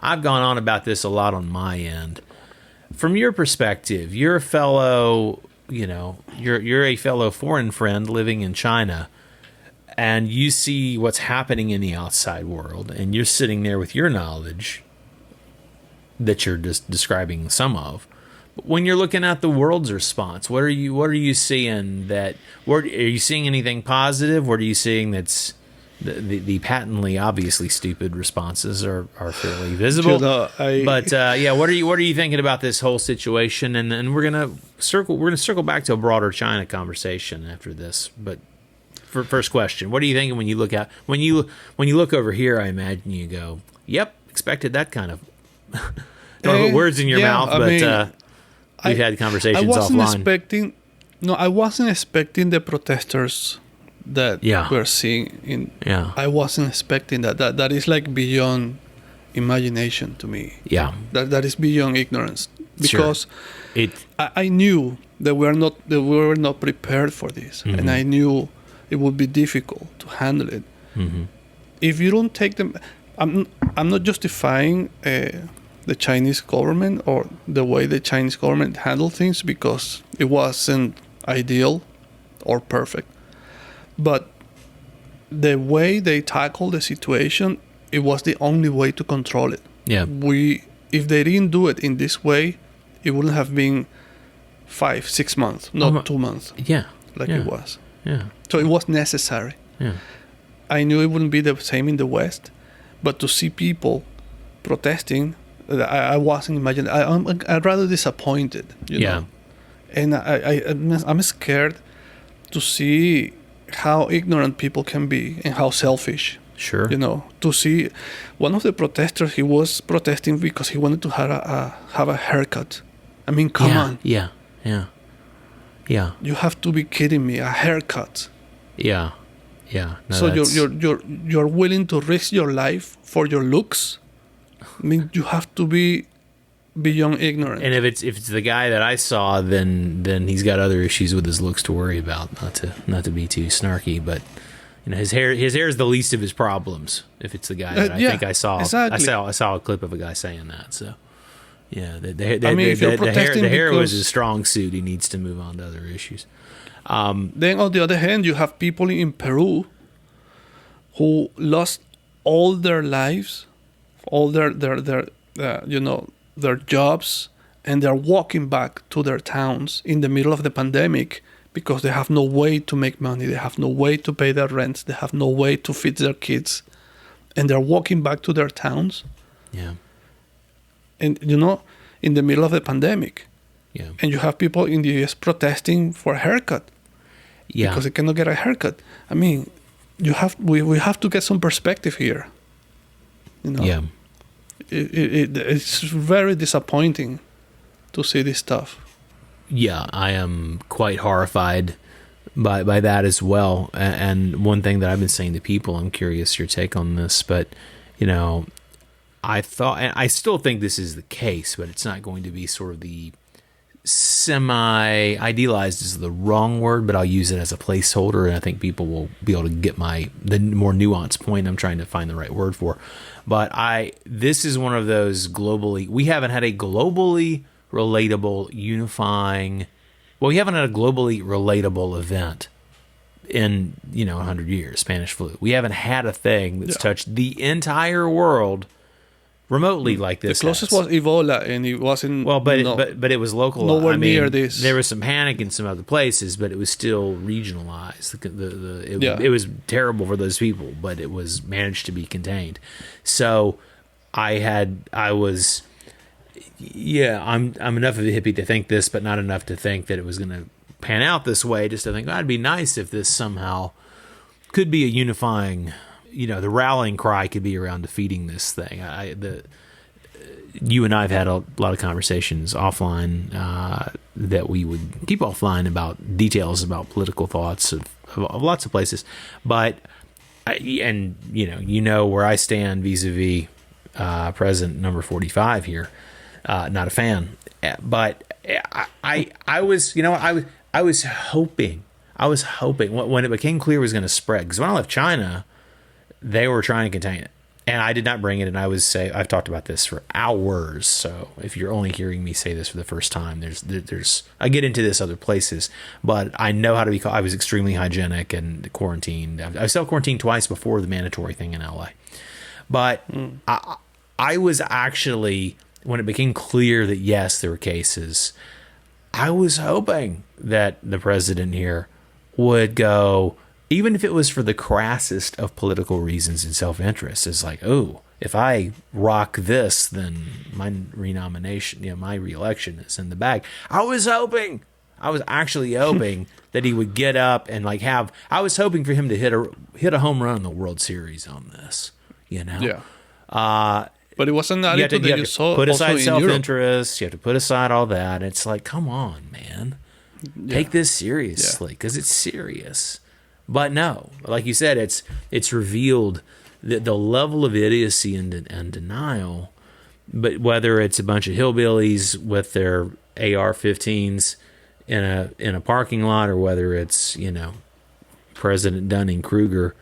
S1: I've gone on about this a lot on my end. From your perspective, you're a fellow, you're a fellow foreign friend living in China, and you see what's happening in the outside world, and you're sitting there with your knowledge that you're just describing some of. But when you're looking at the world's response, what are you seeing are you seeing anything positive? What are you seeing that's the patently obviously stupid responses are fairly visible, but what are you thinking about this whole situation? And we're gonna circle back to a broader China conversation after this. But for first question, what are you thinking when you look over here? I imagine you go, "Yep, expected that kind of." Don't put words in your mouth, but we've had conversations offline.
S2: I wasn't expecting the protesters that we're seeing I wasn't expecting that. That is like beyond imagination to me. That is beyond ignorance, because I knew that we were not prepared for this, and I knew it would be difficult to handle it. If you don't take them, I'm not justifying the Chinese government or the way the Chinese government handled things, because it wasn't ideal or perfect. But the way they tackled the situation, it was the only way to control it. If they didn't do it in this way, it wouldn't have been 5-6 months, not 2 months. It was. So it was necessary. I knew it wouldn't be the same in the West, but to see people protesting, I wasn't imagining. I'm rather disappointed, know. And I'm scared to see how ignorant people can be and how selfish.
S1: Sure.
S2: To see one of the protesters, he was protesting because he wanted to have a haircut. I mean, come on.
S1: Yeah.
S2: You have to be kidding me! A haircut.
S1: Yeah. No,
S2: so you're willing to risk your life for your looks? I mean, you have to be beyond ignorant.
S1: And if it's the guy that I saw, then he's got other issues with his looks to worry about. Not to be too snarky, but his hair is the least of his problems. If it's the guy that I think I saw, exactly. I saw a clip of a guy saying that. So the hair was his strong suit. He needs to move on to other issues.
S2: Then on the other hand, you have people in Peru who lost all their lives, all their jobs, and they're walking back to their towns in the middle of the pandemic because they have no way to make money, they have no way to pay their rents, they have no way to feed their kids. and they're walking back to their towns.
S1: Yeah.
S2: And, in the middle of the pandemic.
S1: Yeah.
S2: And you have people in the US protesting for a haircut.
S1: Yeah.
S2: Because they cannot get a haircut. I mean, we have to get some perspective here.
S1: Yeah.
S2: It's very disappointing to see this stuff.
S1: Yeah, I am quite horrified by that as well. And one thing that I've been saying to people, I'm curious your take on this, but I thought, and I still think this is the case, but it's not going to be sort of the semi-idealized is the wrong word, but I'll use it as a placeholder, and I think people will be able to get the more nuanced point I'm trying to find the right word for. But this is one of those we haven't had a globally relatable, unifying, we haven't had a globally relatable event in 100 years. Spanish flu. We haven't had a thing that's touched the entire world remotely like this.
S2: The closest was Ebola, and it wasn't.
S1: Well, but it was local.
S2: Nowhere near this.
S1: There was some panic in some other places, but it was still regionalized. It was terrible for those people, but it was managed to be contained. So I'm enough of a hippie to think this, but not enough to think that it was going to pan out this way. Just to think, it'd be nice if this somehow could be a unifying, the rallying cry could be around defeating this thing. You and I have had a lot of conversations offline that we would keep offline about details about political thoughts of lots of places, but where I stand vis-a-vis President number 45 here. Not a fan, but I was hoping when it became clear it was going to spread, because when I left China, they were trying to contain it, and I did not bring it. And I've talked about this for hours. So if you're only hearing me say this for the first time, I get into this other places, but I know how to be. I was extremely hygienic and quarantined. I self-quarantined twice before the mandatory thing in LA, but I was actually, when it became clear that yes, there were cases, I was hoping that the president here would go, even if it was for the crassest of political reasons and self-interest. It's like, oh, if I rock this, then my renomination, my reelection is in the bag. I was actually hoping that he would get up and I was hoping for him to hit a home run in the World Series on this,
S2: Yeah. But it wasn't that.
S1: You have to put aside self-interest. You have to put aside all that. It's like, come on, man. Yeah. Take this seriously, because it's serious. But no, like you said, it's revealed that the level of idiocy and denial, but whether it's a bunch of hillbillies with their AR-15s in a parking lot, or whether it's, President Dunning-Kruger,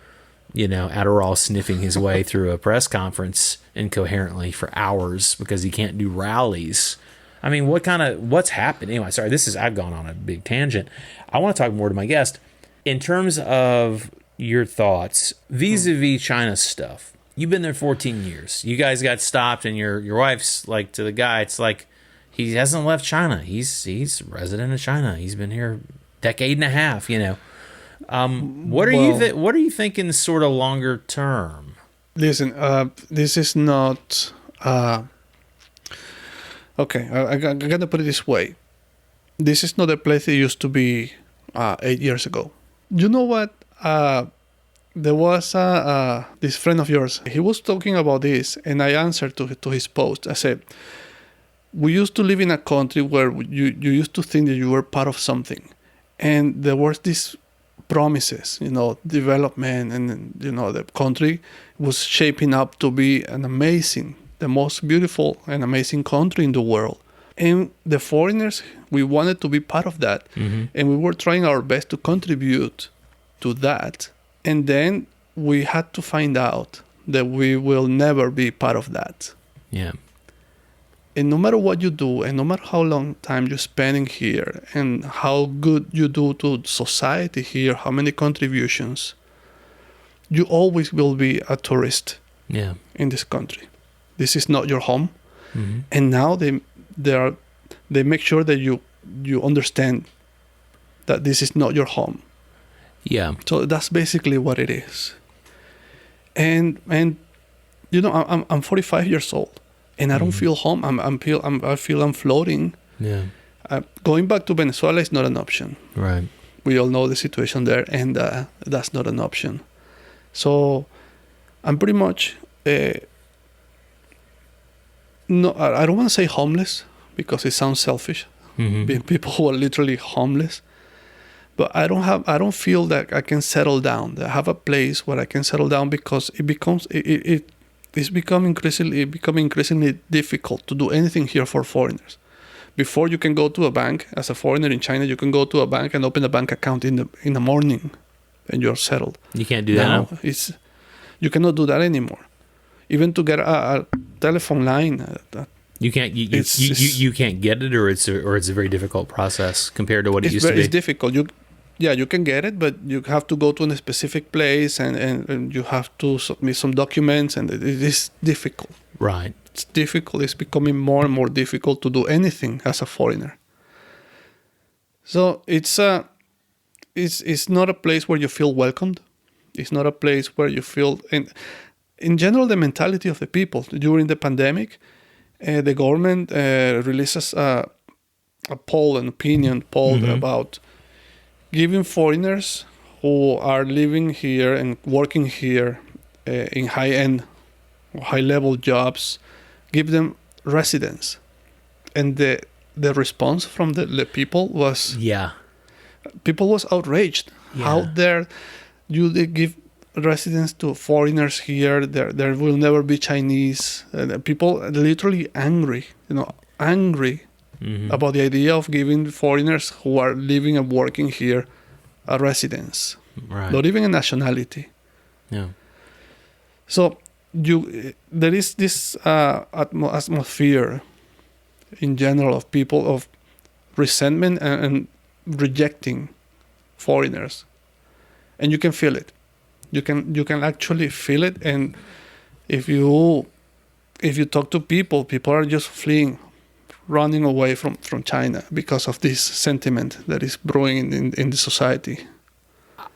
S1: Adderall sniffing his way through a press conference incoherently for hours because he can't do rallies. I mean, what's happened? Anyway, sorry, I've gone on a big tangent. I want to talk more to my guest. In terms of your thoughts, vis-a-vis China stuff, you've been there 14 years. You guys got stopped, and your wife's like, to the guy, it's like, he hasn't left China. He's a resident of China. He's been here a decade and a half, What are you thinking sort of longer term?
S2: Listen, this is not... okay, I got to put it this way. This is not a place it used to be 8 years ago. You know what? There was this friend of yours. He was talking about this, and I answered to his post. I said, we used to live in a country where you used to think that you were part of something. And there was these promises, development, and, the country was shaping up to be the most beautiful and amazing country in the world. And the foreigners, we wanted to be part of that. Mm-hmm. And we were trying our best to contribute to that. And then we had to find out that we will never be part of that.
S1: Yeah.
S2: And no matter what you do, and no matter how long time you spend in here, and how good you do to society here, how many contributions, you always will be a tourist in this country. This is not your home. Mm-hmm. And now they make sure that you understand that this is not your home.
S1: Yeah.
S2: So that's basically what it is. And I'm 45 years old, and I don't feel home. I feel I'm floating.
S1: Yeah.
S2: Going back to Venezuela is not an option.
S1: Right.
S2: We all know the situation there, and that's not an option. So I'm pretty much no. I don't want to say homeless because it sounds selfish. Being people who are literally homeless, but I don't feel that I can settle down. I have a place where I can settle down because it's becoming increasingly difficult to do anything here for foreigners. Before, you can go to a bank as a foreigner in China. You can go to a bank and open a bank account in the morning, and you're settled.
S1: You can't do that now.
S2: You cannot do that anymore. Even to get a telephone line,
S1: you can't. You can't get it, or it's a very difficult process compared to what it used to be.
S2: It's difficult. You can get it, but you have to go to a specific place and you have to submit some documents, and it is difficult.
S1: Right.
S2: It's difficult. It's becoming more and more difficult to do anything as a foreigner. So it's not a place where you feel welcomed. It's not a place where you feel. In general, the mentality of the people during the pandemic, the government releases an opinion poll about giving foreigners who are living here and working here in high-end, high-level jobs, give them residence. And the response from the people was...
S1: Yeah.
S2: People was outraged.
S1: Yeah.
S2: How dare they give residence to foreigners here? There will never be Chinese. People are literally angry, about the idea of giving foreigners who are living and working here a residence,
S1: Right.
S2: not even a nationality.
S1: Yeah.
S2: So there is this atmosphere in general of people of resentment and rejecting foreigners, and you can feel it. You can actually feel it, and if you talk to people are just fleeing, running away from China because of this sentiment that is brewing in the society.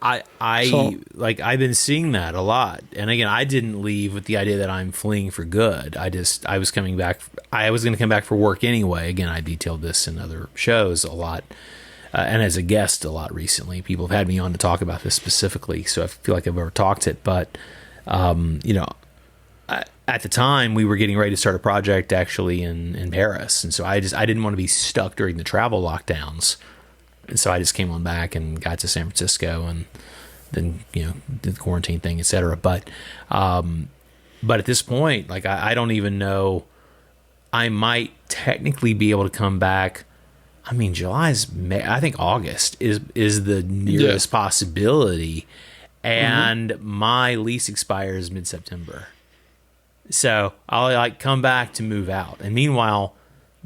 S1: I've been seeing that a lot. And again, I didn't leave with the idea that I'm fleeing for good. I was coming back. I was going to come back for work anyway. Again, I detailed this in other shows a lot. And as a guest a lot recently. People have had me on to talk about this specifically, so I feel like I've ever talked it. But, at the time, we were getting ready to start a project actually in Paris. And so I didn't want to be stuck during the travel lockdowns. And so I just came on back and got to San Francisco and then, did the quarantine thing, et cetera. But at this point, like, I don't even know, I might technically be able to come back. I mean, I think August is the nearest possibility, and my lease expires mid-September. So I'll come back to move out, and meanwhile,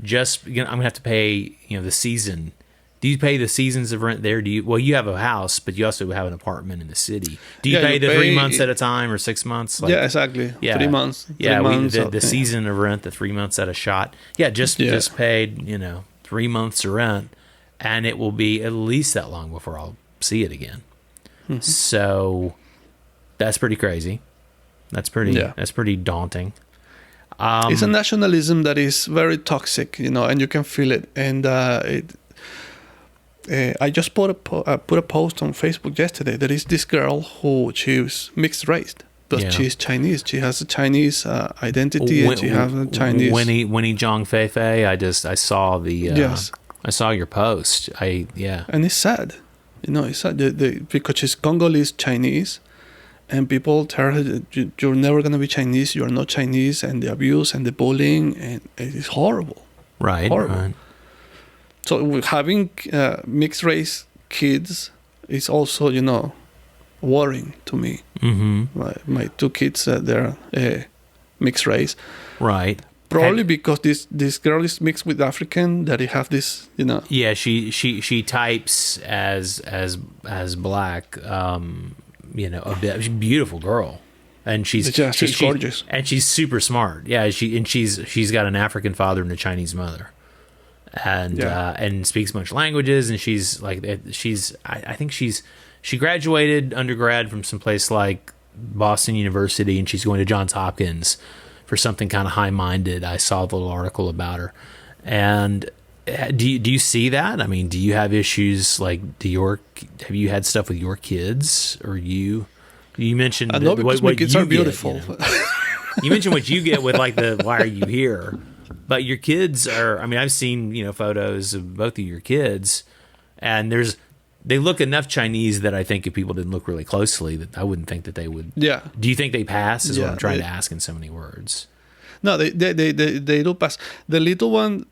S1: I'm gonna have to pay the season. Do you pay the seasons of rent there? You have a house, but you also have an apartment in the city. Do you pay the 3 months at a time or 6 months?
S2: Yeah, exactly.
S1: Yeah.
S2: 3 months.
S1: The season of rent, the 3 months at a shot. Yeah, just paid 3 months of rent, and it will be at least that long before I'll see it again. Mm-hmm. So that's pretty crazy. That's pretty daunting.
S2: It's a nationalism that is very toxic, and you can feel it. And I just put a post on Facebook yesterday. There is this girl who she's mixed race, but she's Chinese. She has a Chinese identity, and she has a Chinese.
S1: Winnie Zhang Feifei. I saw I saw your post. And
S2: it's sad, it's sad because she's Congolese Chinese, and people tell her that you're never gonna be Chinese. You're not Chinese, and the abuse and the bullying, and it's horrible.
S1: Right.
S2: Horrible.
S1: Right.
S2: So having mixed race kids is also, worrying to me.
S1: Mm-hmm.
S2: My two kids, they're mixed race.
S1: Right.
S2: Probably because this girl is mixed with African, that they have this,
S1: Yeah, she types as black. A bit. She's a beautiful girl, and she's
S2: gorgeous,
S1: and she's super smart. Yeah, she's got an African father and a Chinese mother. And speaks much languages, and I think she graduated undergrad from some place like Boston University, and she's going to Johns Hopkins for something kind of high-minded. I saw the little article about her. And do you see that? I mean, do you have issues like have you had stuff with your kids, or you mentioned
S2: because my kids are beautiful.
S1: You mentioned what you get with like the why are you here? But your kids are, I mean, I've seen, photos of both of your kids, and they look enough Chinese that I think if people didn't look really closely, that I wouldn't think that they would.
S2: Yeah.
S1: Do you think they pass is what I'm trying to ask in so many words.
S2: No, they do pass. The little one,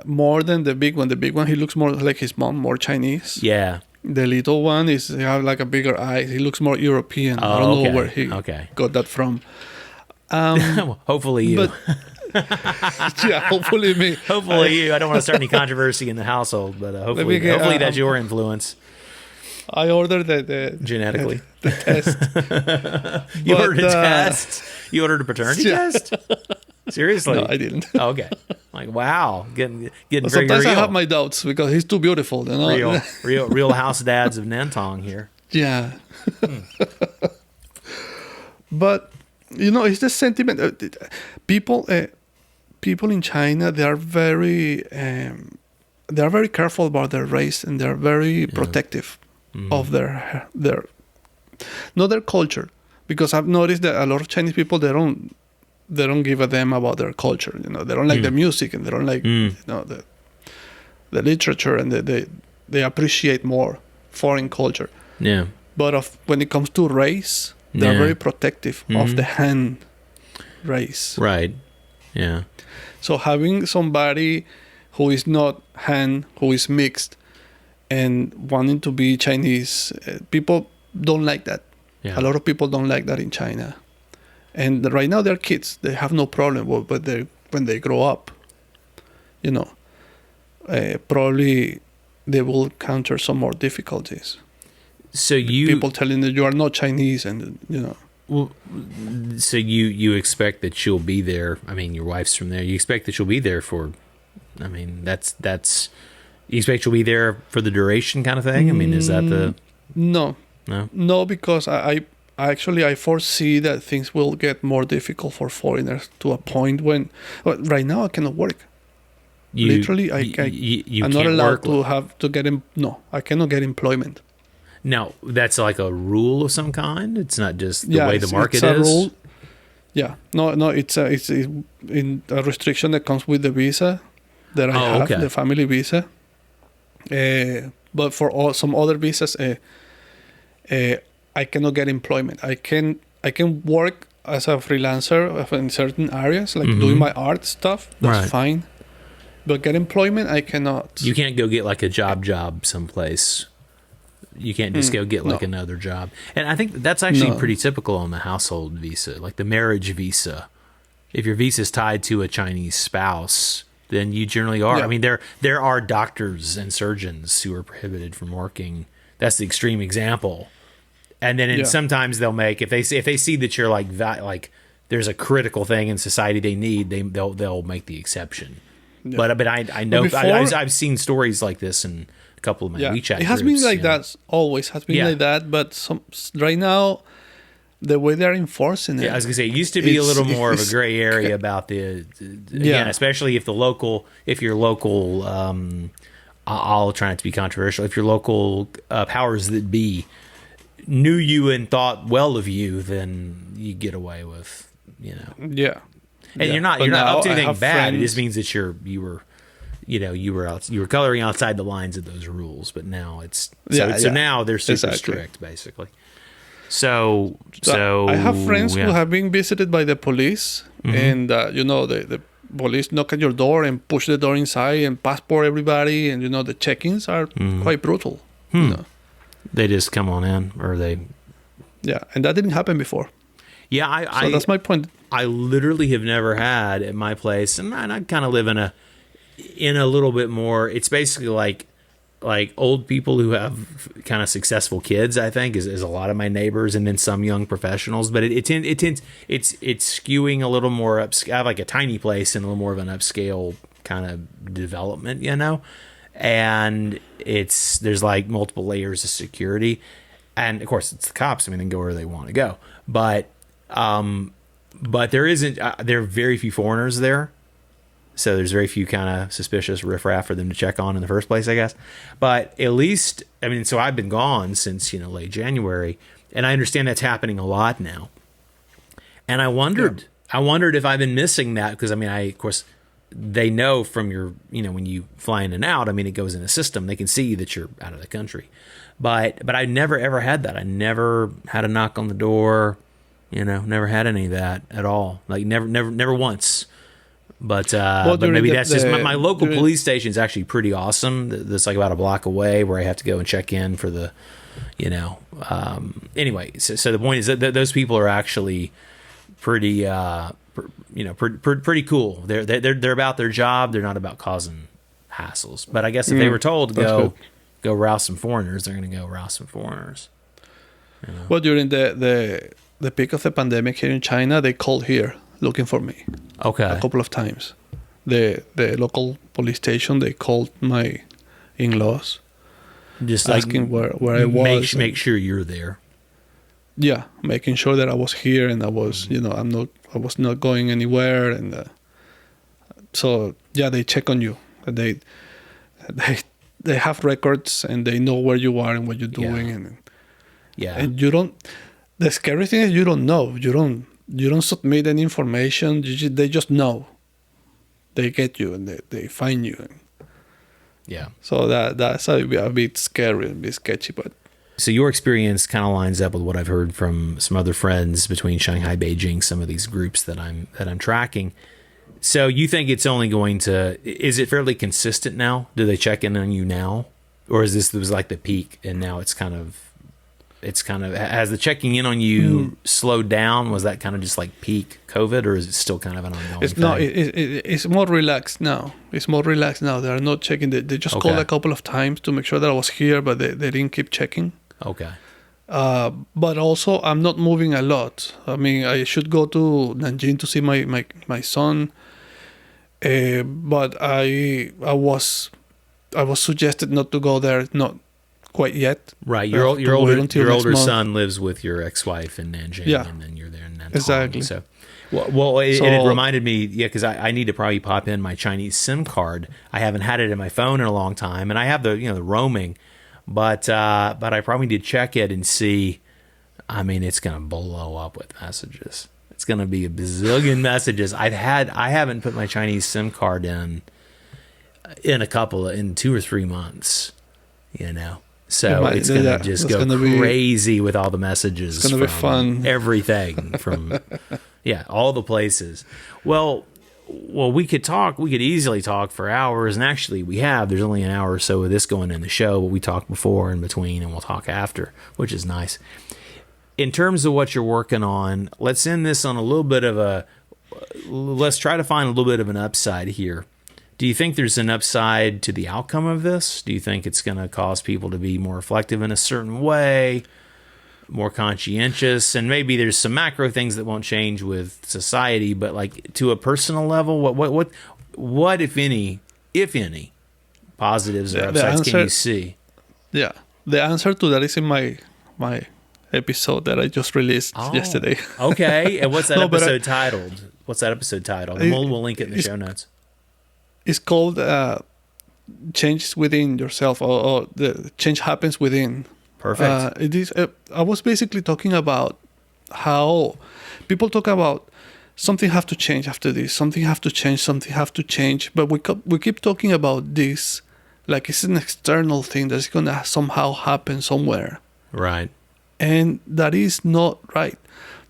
S2: more than the big one. The big one, he looks more like his mom, more Chinese.
S1: Yeah.
S2: The little one he have like a bigger eyes. He looks more European. I don't know where he got that from.
S1: Hopefully you.
S2: But, yeah, hopefully me.
S1: Hopefully you. I don't want to start any controversy in the household, but hopefully that's your influence.
S2: I ordered the
S1: genetically
S2: the test.
S1: You ordered a test. You ordered a paternity test. Seriously?
S2: No, I didn't.
S1: Oh, okay. Like, wow, getting very
S2: sometimes
S1: real.
S2: I have my doubts because he's too beautiful.
S1: Real house dads of Nantong here.
S2: Yeah. But it's the sentiment. People in China, they are very careful about their race, and they're very protective of their not their culture, because I've noticed that a lot of Chinese people they don't give a damn about their culture. They don't like the music, and they don't like the literature, and they appreciate more foreign culture.
S1: Yeah.
S2: But when it comes to race, they're very protective of the Han race.
S1: Right. Yeah.
S2: So having somebody who is not Han, who is mixed, and wanting to be Chinese, people don't like that.
S1: Yeah.
S2: A lot of people don't like that in China. And right now they're kids. They have no problem. But when they grow up, probably they will encounter some more difficulties.
S1: So
S2: people telling that you are not Chinese, and
S1: Well, so you expect that she'll be there. I mean, your wife's from there. You expect that she'll be there for. I mean, that's. You expect she'll be there for the duration, kind of thing. I mean, is that the? No, because I foresee that things will get more difficult for foreigners to a point when. Well, right now, I cannot work. Literally, I'm not allowed to get him. No, I cannot get employment. Now, that's like a rule of some kind? It's not just the way the market
S2: is?
S1: It's a
S2: rule. Yeah. No, it's in a restriction that comes with the visa that I have, the family visa. But for some other visas, I cannot get employment. I can work as a freelancer in certain areas, like doing my art stuff. That's fine. But get employment, I cannot.
S1: You can't go get like a job someplace. You can't just go get like another job. And I think that's actually pretty typical on the household visa, like the marriage visa. If your visa is tied to a Chinese spouse, then you generally are. Yeah. I mean, there are doctors and surgeons who are prohibited from working. That's the extreme example. And then sometimes they'll make if they see that you're like there's a critical thing in society they need, they'll make the exception. Yeah. But I know I've seen stories like this in a couple of my WeChat
S2: it has
S1: groups,
S2: been like that, always has been like that, but right now the way they're enforcing it,
S1: I was gonna say it used to be a little more of a gray area about again, especially if your local I'll try not to be controversial, if your local powers that be knew you and thought well of you, then you get away with and you're not up to anything bad. It just means that you were coloring outside the lines of those rules. But now now they're super strict, basically. So
S2: I have friends who have been visited by the police, and the police knock at your door and push the door inside and passport everybody, and the check-ins are quite brutal.
S1: They just come on in, or they.
S2: Yeah, and that didn't happen before.
S1: Yeah,
S2: so that's my point.
S1: I literally have never had at my place, and I kind of live in a little bit more. It's basically like old people who have kind of successful kids. I think is a lot of my neighbors, and then some young professionals. But it's skewing a little more upscale. I have like a tiny place and a little more of an upscale kind of development, and there's like multiple layers of security. and of course it's the cops. I mean, they can go where they want to go, but there isn't. There are very few foreigners there, so there's very few kind of suspicious riffraff for them to check on in the first place, I guess. But at least, I mean, so I've been gone since late January, and I understand that's happening a lot now. And I wondered if I've been missing that because I mean, of course. They know from your, when you fly in and out, I mean, it goes in a system. They can see that you're out of the country. But I never, ever had that. I never had a knock on the door, never had any of that at all. Like never once. But maybe that's just my local police station is actually pretty awesome. That's like about a block away where I have to go and check in for the, anyway. So the point is that those people are actually pretty, pretty cool. They're about their job. They're not about causing hassles. But I guess if they were told to go rouse some foreigners, they're going to go rouse some foreigners.
S2: Well, during the peak of the pandemic here in China, they called here looking for me.
S1: Okay.
S2: A couple of times. The local police station, they called my in-laws,
S1: just
S2: asking where I was.
S1: Make sure you're there.
S2: Yeah, making sure that I was here and I was, I was not going anywhere, and so they check on you. They have records and they know where you are and what you're doing, and you don't. The scary thing is you don't know. You don't submit any information. They just know. They get you and they find you.
S1: Yeah.
S2: So that's a bit scary and a bit sketchy, but.
S1: So your experience kind of lines up with what I've heard from some other friends between Shanghai, Beijing, some of these groups that I'm tracking. So you think it's only going to? Is it fairly consistent now? Do they check in on you now, or is this was like the peak and now it's kind of has the checking in on you slowed down? Was that kind of just like peak COVID, or is it still kind of an ongoing thing?
S2: No, it's more relaxed now. It's more relaxed now. They are not checking. They just called a couple of times to make sure that I was here, but they didn't keep checking.
S1: Okay.
S2: But also, I'm not moving a lot. I mean, I should go to Nanjing to see my son, but I was suggested not to go there, not quite yet.
S1: Right, your older son lives with your ex-wife in Nanjing, and then you're there in Nanjing.
S2: Exactly.
S1: So, it reminded me, because I need to probably pop in my Chinese SIM card. I haven't had it in my phone in a long time, and I have the the roaming. But I probably need to check it and see. I mean, it's going to blow up with messages. It's going to be a bazillion messages. I haven't put my Chinese SIM card in 2 or 3 months, So it's going to just go crazy with all the messages.
S2: It's going to be fun.
S1: Everything from, all the places. Well, we could easily talk for hours, and actually there's only an hour or so of this going in the show, but we talked before and between, and we'll talk after, which is nice. In terms of what you're working on, let's end this on let's try to find a little bit of an upside here. Do you think there's an upside to the outcome of this? Do you think it's going to cause people to be more reflective in a certain way, more conscientious, and maybe there's some macro things that won't change with society, but like to a personal level, what if any positives or upsides can you see?
S2: Yeah, the answer to that is in my episode that I just released yesterday.
S1: Okay, and what's that episode titled? And we'll link it in the show notes.
S2: It's called "Change Within Yourself," or the change happens within.
S1: Perfect.
S2: It is. I was basically talking about how people talk about something have to change after this, something have to change, but we keep talking about this like it's an external thing that's gonna somehow happen somewhere.
S1: Right.
S2: And that is not right.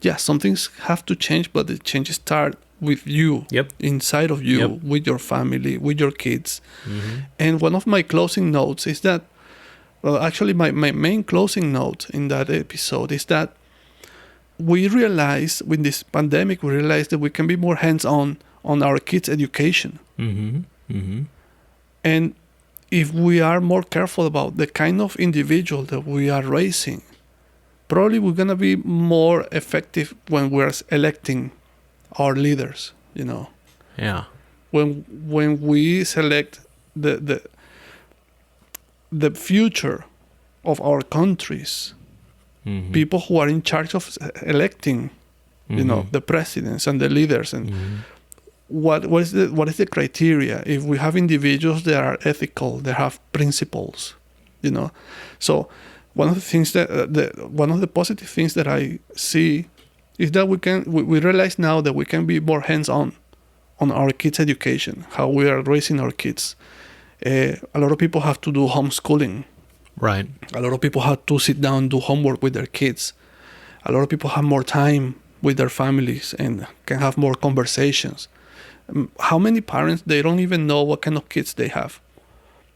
S2: Yeah, some things have to change, but the changes start with you, inside of you, with your family, with your kids. Mm-hmm. And one of my closing notes is that. Well, actually, my main closing note in that episode is that we realize, with this pandemic, that we can be more hands-on on our kids' education.
S1: Mm-hmm. Mm-hmm.
S2: And if we are more careful about the kind of individual that we are raising, probably we're going to be more effective when we're electing our leaders,
S1: Yeah.
S2: When we select the future of our countries, people who are in charge of electing, you know, the presidents and the leaders, and what is the criteria? If we have individuals that are ethical, that have principles, you know, so one of the things that one of the positive things that I see is that we realize now that we can be more hands-on on our kids' education, how we are raising our kids. A lot of people have to do homeschooling.
S1: Right.
S2: A lot of people have to sit down and do homework with their kids. A lot of people have more time with their families and can have more conversations. How many parents, they don't even know what kind of kids they have?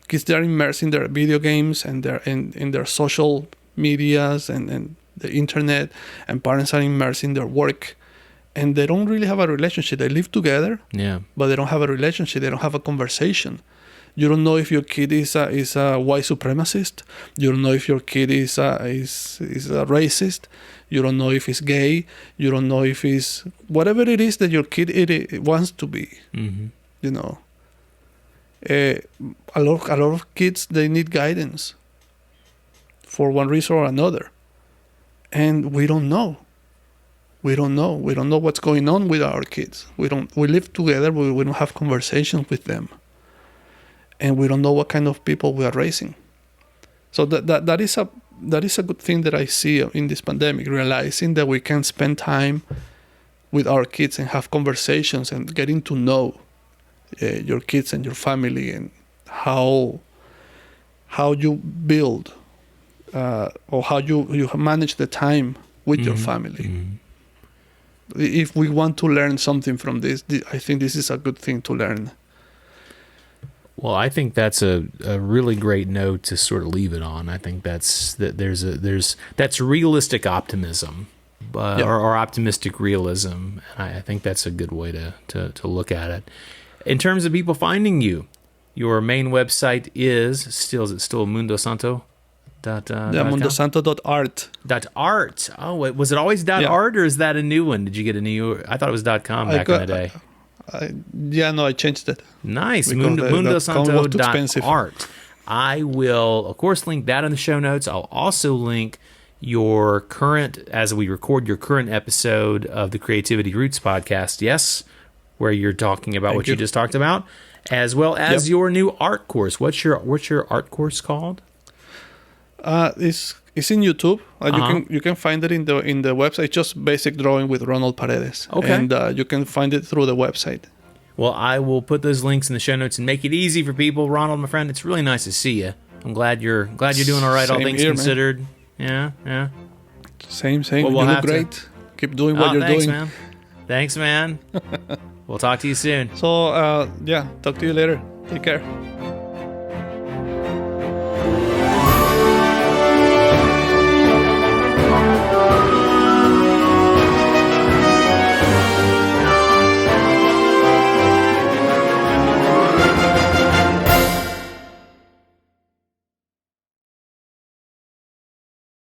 S2: Kids, they are immersed in their video games and in their social medias and the internet, and parents are immersed in their work, and they don't really have a relationship. They live together, but they don't have a relationship. They don't have a conversation. You don't know if your kid is a white supremacist. You don't know if your kid is a racist. You don't know if he's gay. You don't know if he's whatever it is that your kid it wants to be. You know, a lot of kids, they need guidance for one reason or another, and we don't know. We don't know what's going on with our kids. We live together, but we don't have conversations with them. And we don't know what kind of people we are raising. So that is a good thing that I see in this pandemic, realizing that we can spend time with our kids and have conversations and getting to know your kids and your family, and how you build or how you manage the time with your family. If we want to learn something from this, I think this is a good thing to learn.
S1: Well, I think that's a really great note to sort of leave it on. I think that's realistic optimism, or optimistic realism. And I think that's a good way to look at it. In terms of people finding you, your main website is still Mundosanto?
S2: Mundosanto.art.
S1: .art. Oh, was it always .art, or is that a new one? Did you get a new? I thought it was .com back in the day.
S2: I changed it.
S1: Nice. Mundosanto.art. I will, of course, link that in the show notes. I'll also link your current, as we record your current episode of the Creativity Roots podcast, yes, where you're talking about what you just talked about, as well as your new art course. What's your art course called?
S2: It's in YouTube. You can find it in the website. Just basic drawing with Ronald Paredes.
S1: Okay.
S2: And you can find it through the website.
S1: Well, I will put those links in the show notes and make it easy for people. Ronald, my friend, it's really nice to see you. I'm glad you're doing all right, all things considered. Man. Yeah.
S2: Same. Well, you look great. Keep doing what you're doing.
S1: Thanks, man. We'll talk to you soon.
S2: So, talk to you later. Take care.